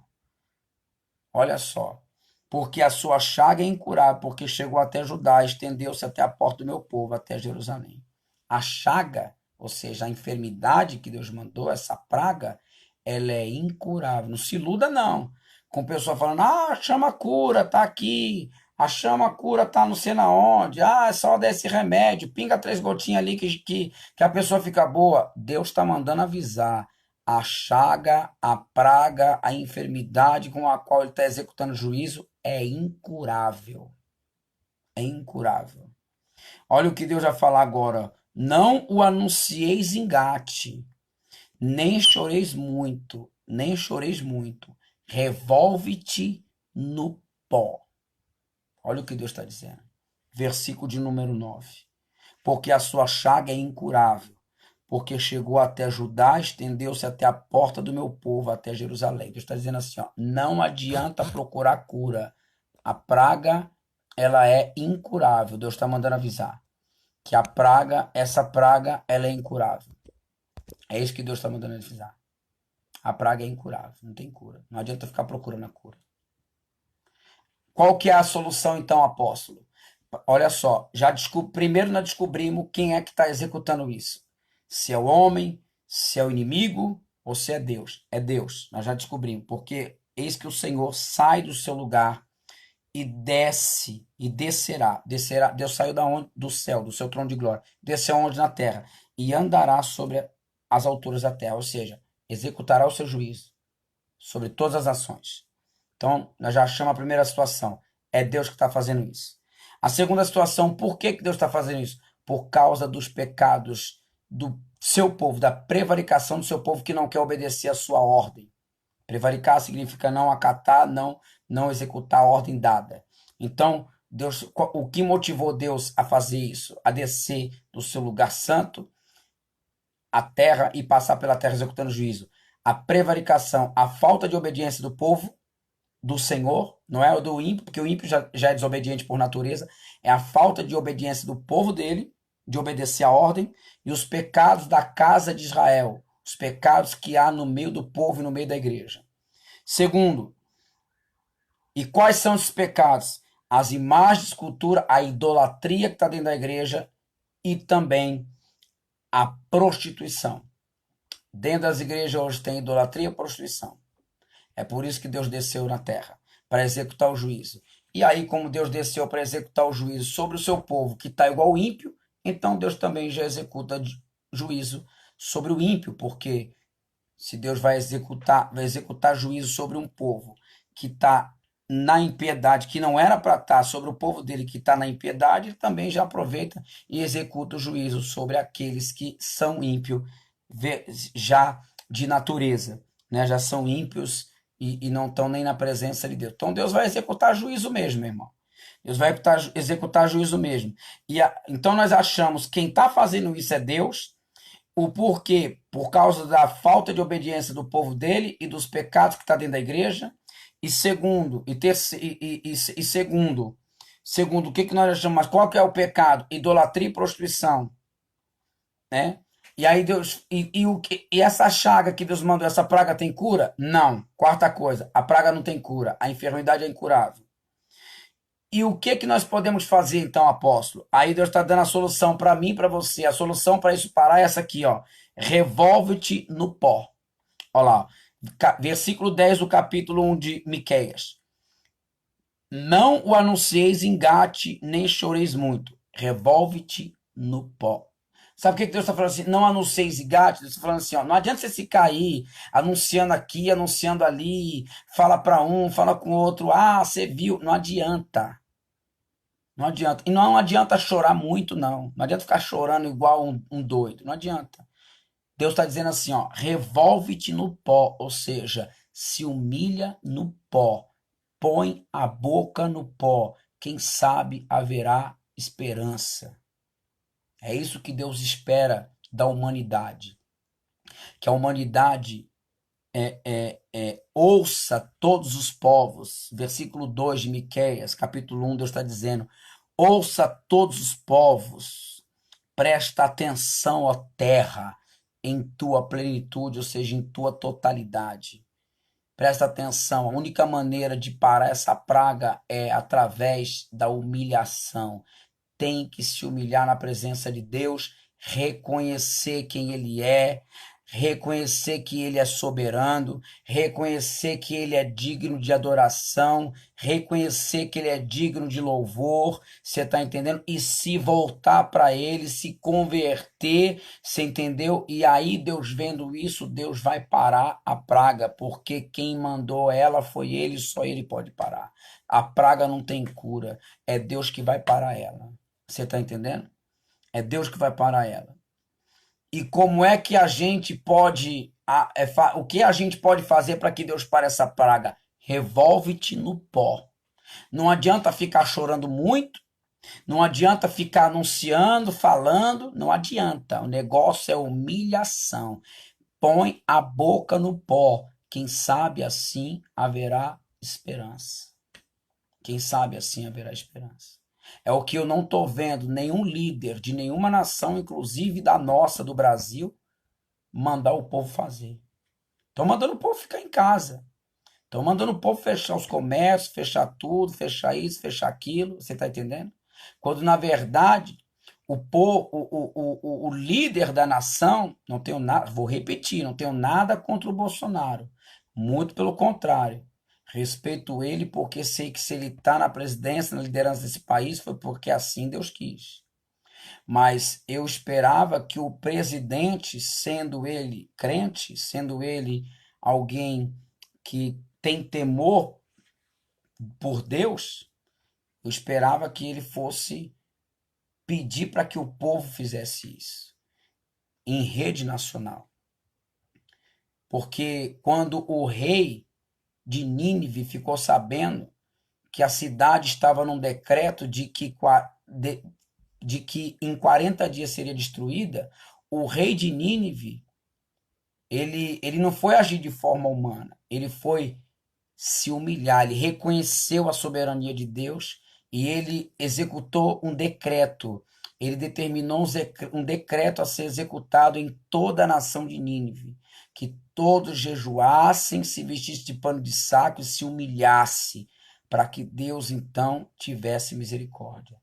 Speaker 1: Olha só. Porque a sua chaga é incurável, porque chegou até Judá, estendeu-se até a porta do meu povo, até Jerusalém. A chaga, ou seja, a enfermidade que Deus mandou, essa praga, ela é incurável. Não se iluda, não. Com pessoa falando, a chama cura, tá aqui. A chama cura tá não sei na onde. É só dar esse remédio. Pinga 3 gotinhas ali que a pessoa fica boa. Deus está mandando avisar. A chaga, a praga, a enfermidade com a qual ele está executando juízo é incurável. É incurável. Olha o que Deus vai falar agora. Não o anuncieis em Gate, nem choreis muito, nem choreis muito. Revolve-te no pó. Olha o que Deus está dizendo. Versículo de número 9. Porque a sua chaga é incurável, porque chegou até Judá, estendeu-se até a porta do meu povo, até Jerusalém. Deus está dizendo assim, ó, não adianta procurar cura. A praga, ela é incurável. Deus está mandando avisar que essa praga, ela é incurável. É isso que Deus está mandando avisar. A praga é incurável, não tem cura. Não adianta ficar procurando a cura. Qual que é a solução, então, apóstolo? Olha só, primeiro nós descobrimos quem é que está executando isso. Se é o homem, se é o inimigo ou se é Deus. É Deus, nós já descobrimos. Porque eis que o Senhor sai do seu lugar e desce, e descerá. Deus saiu do céu, do seu trono de glória. Desceu onde? Na terra. E andará sobre as alturas da terra. Ou seja, executará o seu juízo sobre todas as nações. Então, nós já achamos a primeira situação. É Deus que está fazendo isso. A segunda situação, por que Deus está fazendo isso? Por causa dos pecados do seu povo, da prevaricação do seu povo que não quer obedecer a sua ordem. Prevaricar significa não acatar, não executar a ordem dada. Então, Deus, o que motivou Deus a fazer isso? A descer do seu lugar santo, a terra, e passar pela terra executando juízo. A prevaricação, a falta de obediência do povo, do Senhor, não é o do ímpio, porque o ímpio já é desobediente por natureza, é a falta de obediência do povo dele, de obedecer a ordem, e os pecados da casa de Israel, os pecados que há no meio do povo e no meio da igreja. Segundo, e quais são esses pecados? As imagens de escultura, a idolatria que está dentro da igreja e também a prostituição. Dentro das igrejas hoje tem idolatria e prostituição. É por isso que Deus desceu na terra, para executar o juízo. E aí, como Deus desceu para executar o juízo sobre o seu povo, que está igual ao ímpio, então Deus também já executa juízo sobre o ímpio, porque se Deus vai executar juízo sobre um povo que está na impiedade, que não era para estar sobre o povo dele que está na impiedade, ele também já aproveita e executa o juízo sobre aqueles que são ímpios já de natureza, né? Já são ímpios e não estão nem na presença de Deus. Então Deus vai executar juízo mesmo, meu irmão. Deus vai executar juízo mesmo. Então nós achamos que quem está fazendo isso é Deus. O porquê? Por causa da falta de obediência do povo dele e dos pecados que está dentro da igreja. E segundo, segundo, o que que nós achamos? Qual que é o pecado? Idolatria e prostituição, né? E aí Deus e essa chaga que Deus mandou, essa praga tem cura? Não. Quarta coisa, a praga não tem cura, a enfermidade é incurável. E o que que nós podemos fazer então, apóstolo? Aí Deus está dando a solução para mim e para você. A solução para isso parar é essa aqui, ó. Revolve-te no pó. Olha lá, versículo 10 do capítulo 1 de Miqueias. Não o anuncieis engate, nem choreis muito. Revolve-te no pó. Sabe o que Deus está falando assim? Não anuncieis engate. Deus está falando assim, ó, não adianta você se cair, anunciando aqui, anunciando ali, fala para um, fala com o outro. Ah, você viu. Não adianta. Não adianta. E não adianta chorar muito, não. Não adianta ficar chorando igual um doido. Não adianta. Deus está dizendo assim, ó, revolve-te no pó, ou seja, se humilha no pó, põe a boca no pó. Quem sabe haverá esperança. É isso que Deus espera da humanidade. Que a humanidade ouça todos os povos. Versículo 2 de Miqueias, capítulo 1, Deus está dizendo, ouça todos os povos, presta atenção, ó terra, em tua plenitude, ou seja, em tua totalidade. Presta atenção, a única maneira de parar essa praga é através da humilhação. Tem que se humilhar na presença de Deus, reconhecer quem Ele é, reconhecer que Ele é soberano, reconhecer que Ele é digno de adoração, reconhecer que Ele é digno de louvor, você está entendendo? E se voltar para Ele, se converter, você entendeu? E aí, Deus vendo isso, Deus vai parar a praga, porque quem mandou ela foi Ele, só Ele pode parar. A praga não tem cura, é Deus que vai parar ela. Você está entendendo? É Deus que vai parar ela. E como é que a gente pode. O que a gente pode fazer para que Deus pare essa praga? Revolve-te no pó. Não adianta ficar chorando muito, não adianta ficar anunciando, falando, não adianta. O negócio é humilhação. Põe a boca no pó. Quem sabe assim haverá esperança. Quem sabe assim haverá esperança. É o que eu não estou vendo nenhum líder de nenhuma nação, inclusive da nossa, do Brasil, mandar o povo fazer. Estão mandando o povo ficar em casa. Estão mandando o povo fechar os comércios, fechar tudo, fechar isso, fechar aquilo. Você está entendendo? Quando, na verdade, o líder da nação, não tenho nada, vou repetir, não tenho nada contra o Bolsonaro. Muito pelo contrário. Respeito ele porque sei que se ele está na presidência, na liderança desse país, foi porque assim Deus quis. Mas eu esperava que o presidente, sendo ele crente, sendo ele alguém que tem temor por Deus, eu esperava que ele fosse pedir para que o povo fizesse isso em rede nacional. Porque quando o rei de Nínive ficou sabendo que a cidade estava num decreto de que em 40 dias seria destruída, o rei de Nínive, ele não foi agir de forma humana, ele foi se humilhar, ele reconheceu a soberania de Deus e ele executou um decreto. Ele determinou um decreto a ser executado em toda a nação de Nínive, que todos jejuassem, se vestissem de pano de saco e se humilhassem, para que Deus então tivesse misericórdia.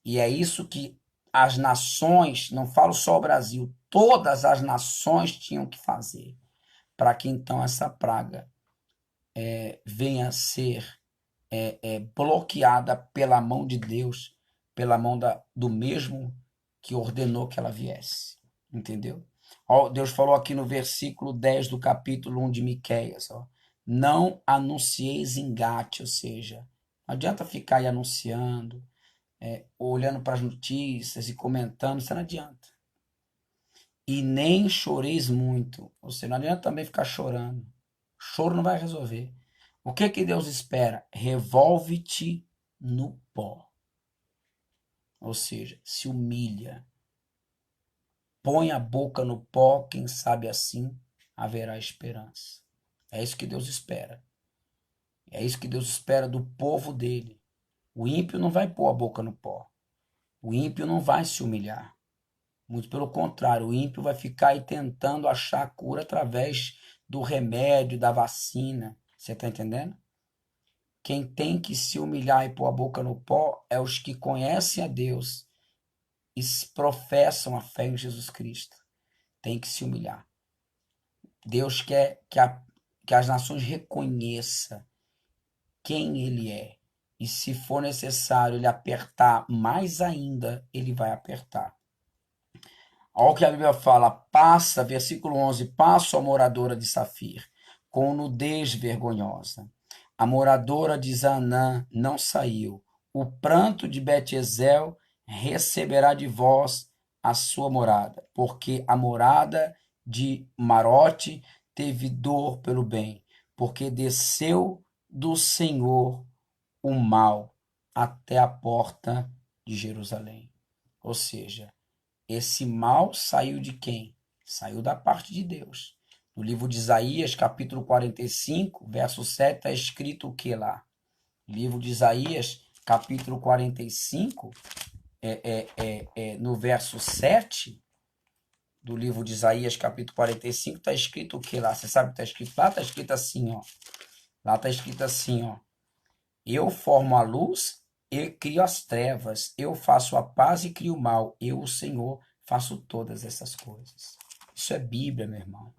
Speaker 1: E é isso que as nações, não falo só o Brasil, todas as nações tinham que fazer, para que então essa praga venha a ser bloqueada pela mão de Deus, pela mão do mesmo que ordenou que ela viesse. Entendeu? Ó, Deus falou aqui no versículo 10 do capítulo 1 de Miqueias, ó, não anuncieis engate, ou seja, não adianta ficar aí anunciando, olhando para as notícias e comentando, isso não adianta. E nem choreis muito, ou seja, não adianta também ficar chorando. Choro não vai resolver. O que que Deus espera? Revolve-te no pó. Ou seja, se humilha. Põe a boca no pó, quem sabe assim haverá esperança. É isso que Deus espera. É isso que Deus espera do povo dele. O ímpio não vai pôr a boca no pó. O ímpio não vai se humilhar. Muito pelo contrário, o ímpio vai ficar aí tentando achar a cura através do remédio, da vacina. Você está entendendo? Quem tem que se humilhar e pôr a boca no pó é os que conhecem a Deus e professam a fé em Jesus Cristo. Tem que se humilhar. Deus quer que as nações reconheçam quem Ele é. E se for necessário ele apertar mais ainda, ele vai apertar. Olha o que a Bíblia fala, passa, versículo 11, passa a moradora de Safir, com nudez vergonhosa. A moradora de Zanã não saiu. O pranto de Bet-Ezel receberá de vós a sua morada, porque a morada de Marote teve dor pelo bem, porque desceu do Senhor o mal até a porta de Jerusalém. Ou seja, esse mal saiu de quem? Saiu da parte de Deus. No livro de Isaías, capítulo 45, verso 7, está escrito o que lá? Livro de Isaías, capítulo 45, no verso 7 do livro de Isaías, capítulo 45, está escrito o que lá? Você sabe o que está escrito lá? Está escrito assim, ó. Lá está escrito assim, ó. Eu formo a luz e crio as trevas. Eu faço a paz e crio o mal. Eu, o Senhor, faço todas essas coisas. Isso é Bíblia, meu irmão.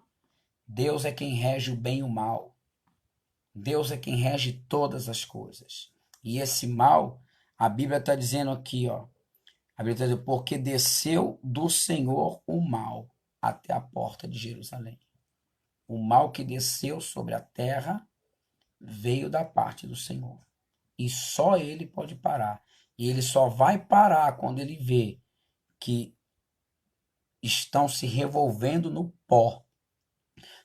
Speaker 1: Deus é quem rege o bem e o mal. Deus é quem rege todas as coisas. E esse mal, a Bíblia está dizendo aqui, ó. A Bíblia está dizendo, porque desceu do Senhor o mal até a porta de Jerusalém. O mal que desceu sobre a terra veio da parte do Senhor. E só ele pode parar. E ele só vai parar quando ele vê que estão se revolvendo no pó.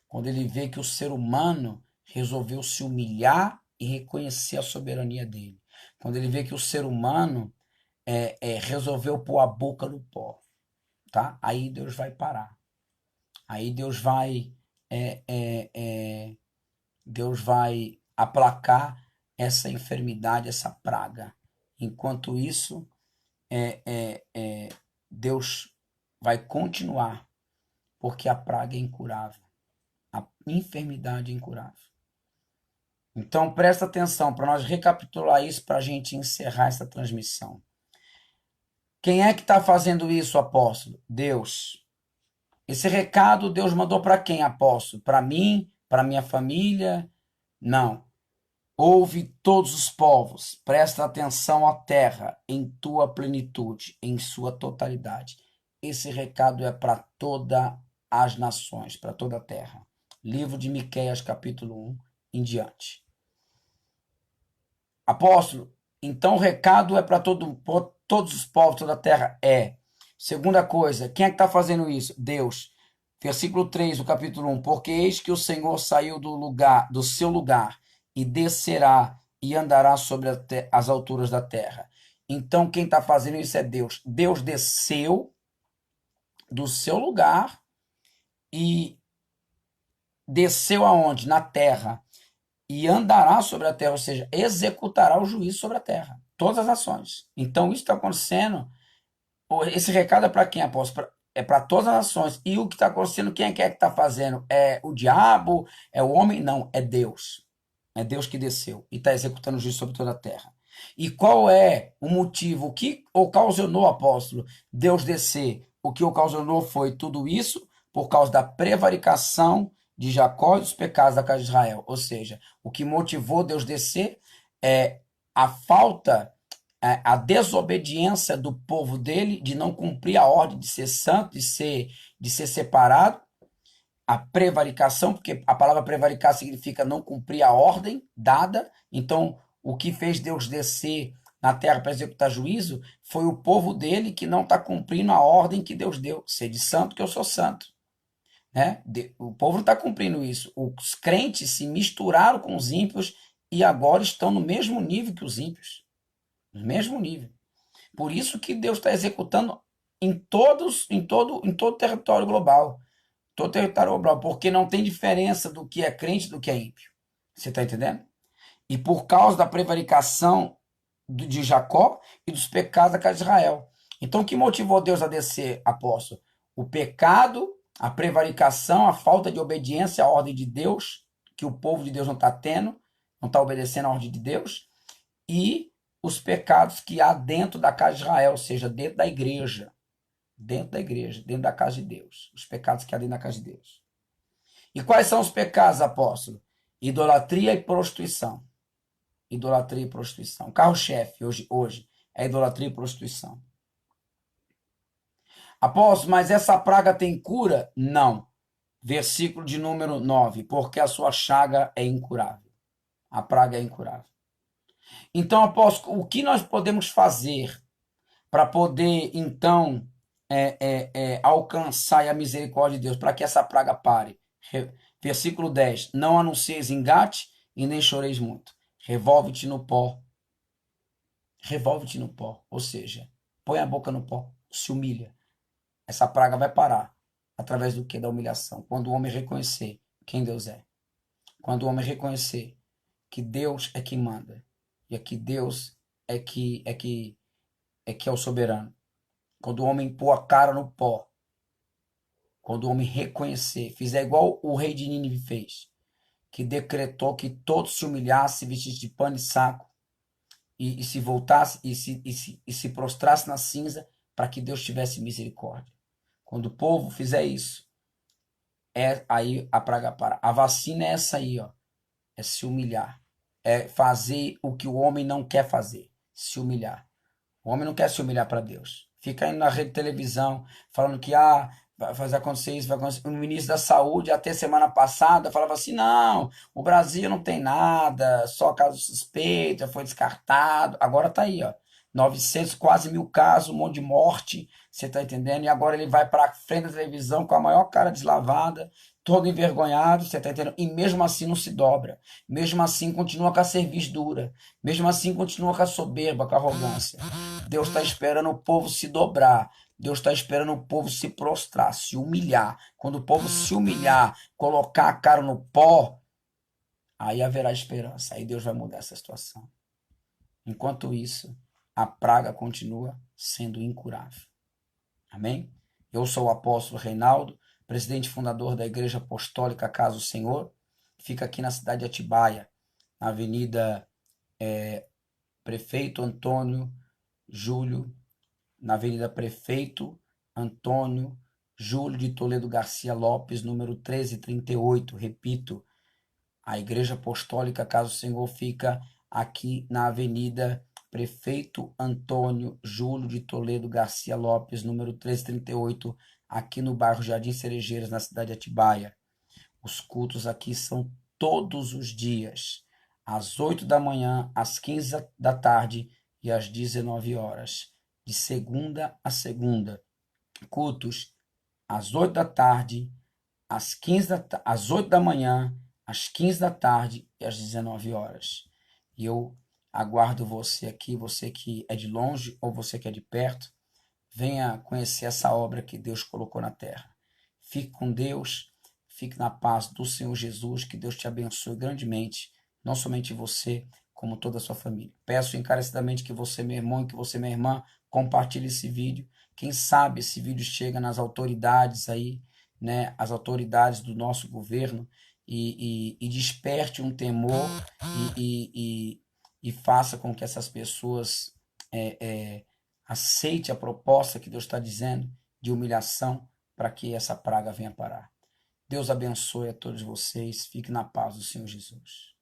Speaker 1: Quando ele vê que o ser humano resolveu se humilhar e reconhecer a soberania dele. Quando ele vê que o ser humano resolveu pôr a boca no pó. Tá? Aí Deus vai parar. Aí Deus vai aplacar essa enfermidade, essa praga. Enquanto isso, Deus vai continuar, porque a praga é incurável, a enfermidade é incurável. Então presta atenção para nós recapitular isso para a gente encerrar essa transmissão. Quem é que está fazendo isso, apóstolo? Deus. Esse recado Deus mandou para quem, apóstolo? Para mim? Para minha família? Não. Ouve todos os povos, presta atenção à terra em tua plenitude, em sua totalidade. Esse recado é para todas as nações, para toda a terra. Livro de Miqueias, capítulo 1, em diante. Apóstolo, então o recado é para todos os povos, toda a terra? É. Segunda coisa, quem é que está fazendo isso? Deus. Versículo 3 do capítulo 1. Porque eis que o Senhor saiu do seu lugar e descerá e andará sobre as alturas da terra. Então, quem está fazendo isso é Deus. Deus desceu do seu lugar e desceu aonde? Na terra. E andará sobre a terra, ou seja, executará o juízo sobre a terra. Todas as ações. Então, isso está acontecendo. Esse recado é para quem, apóstolo? É para todas as nações. E o que está acontecendo, quem é que está fazendo? É o diabo? É o homem? Não, é Deus. É Deus que desceu e está executando o juízo sobre toda a terra. E qual é o motivo? O que ocasionou, apóstolo, Deus descer? O que ocasionou foi tudo isso por causa da prevaricação de Jacó e dos pecados da casa de Israel. Ou seja, o que motivou Deus descer é a falta a desobediência do povo dele, de não cumprir a ordem de ser santo, de ser separado, a prevaricação, porque a palavra prevaricar significa não cumprir a ordem dada. Então, o que fez Deus descer na terra para executar juízo foi o povo dele que não está cumprindo a ordem que Deus deu. Sede santo, que eu sou santo. Né? O povo não está cumprindo isso. Os crentes se misturaram com os ímpios e agora estão no mesmo nível que os ímpios. No mesmo nível. Por isso que Deus está executando em todo o território global. Todo território global, porque não tem diferença do que é crente e do que é ímpio. Você está entendendo? E por causa da prevaricação de Jacó e dos pecados da casa de Israel. Então, o que motivou Deus a descer, apóstolo? O pecado, a prevaricação, a falta de obediência à ordem de Deus, que o povo de Deus não está tendo, não está obedecendo à ordem de Deus, e os pecados que há dentro da casa de Israel, ou seja, dentro da igreja. Dentro da igreja, dentro da casa de Deus. Os pecados que há dentro da casa de Deus. E quais são os pecados, apóstolo? Idolatria e prostituição. Idolatria e prostituição. O carro-chefe hoje é idolatria e prostituição. Apóstolo, mas essa praga tem cura? Não. Versículo de número 9. Porque a sua chaga é incurável. A praga é incurável. Então, apóstolo, o que nós podemos fazer para poder, então, alcançar a misericórdia de Deus, para que essa praga pare? Versículo 10. Não anuncieis engate e nem choreis muito. Revolve-te no pó. Revolve-te no pó. Ou seja, põe a boca no pó. Se humilha. Essa praga vai parar. Através do quê? Da humilhação. Quando o homem reconhecer quem Deus é. Quando o homem reconhecer que Deus é quem manda. E que Deus é o soberano. Quando o homem pôr a cara no pó. Quando o homem reconhecer. Fizer igual o rei de Nínive fez. Que decretou que todos se humilhassem, vestissem de pano e saco. E se voltasse e se prostrasse na cinza para que Deus tivesse misericórdia. Quando o povo fizer isso, aí a praga para. A vacina é essa aí, ó. É se humilhar. É fazer o que o homem não quer fazer. Se humilhar. O homem não quer se humilhar para Deus. Fica aí na rede de televisão falando que vai fazer acontecer isso, vai acontecer. O ministro da Saúde, até semana passada, falava assim: não, o Brasil não tem nada, só caso suspeito, já foi descartado. Agora tá aí, ó. 900, quase 1.000 casos, um monte de morte, você tá entendendo? E agora ele vai para frente da televisão com a maior cara deslavada, todo envergonhado, você tá entendendo? E mesmo assim não se dobra. Mesmo assim continua com a cerviz dura. Mesmo assim continua com a soberba, com a arrogância. Deus está esperando o povo se dobrar. Deus está esperando o povo se prostrar, se humilhar. Quando o povo se humilhar, colocar a cara no pó, aí haverá esperança. Aí Deus vai mudar essa situação. Enquanto isso, a praga continua sendo incurável. Amém? Eu sou o apóstolo Reinaldo, presidente fundador da Igreja Apostólica Casa do Senhor. Fica aqui na cidade de Atibaia, na Avenida Prefeito Antônio Júlio, na Avenida Prefeito Antônio Júlio de Toledo Garcia Lopes, número 1338. Repito, a Igreja Apostólica Casa do Senhor fica aqui na Avenida Prefeito Antônio Júlio de Toledo Garcia Lopes, número 1338, aqui no bairro Jardim Cerejeiras, na cidade de Atibaia. Os cultos aqui são todos os dias, às 8 da manhã, às 15 da tarde e às 19 horas, de segunda a segunda. Cultos às 8 da tarde, às 8 da manhã, às 15 da tarde e às 19 horas. E eu aguardo você aqui, você que é de longe ou você que é de perto, venha conhecer essa obra que Deus colocou na terra. Fique com Deus, fique na paz do Senhor Jesus, que Deus te abençoe grandemente, não somente você, como toda a sua família. Peço encarecidamente que você, meu irmão, e que você, minha irmã, compartilhe esse vídeo. Quem sabe esse vídeo chega nas autoridades aí, né, as autoridades do nosso governo, e desperte um temor e faça com que essas pessoas aceite a proposta que Deus está dizendo de humilhação para que essa praga venha parar. Deus abençoe a todos vocês. Fique na paz do Senhor Jesus.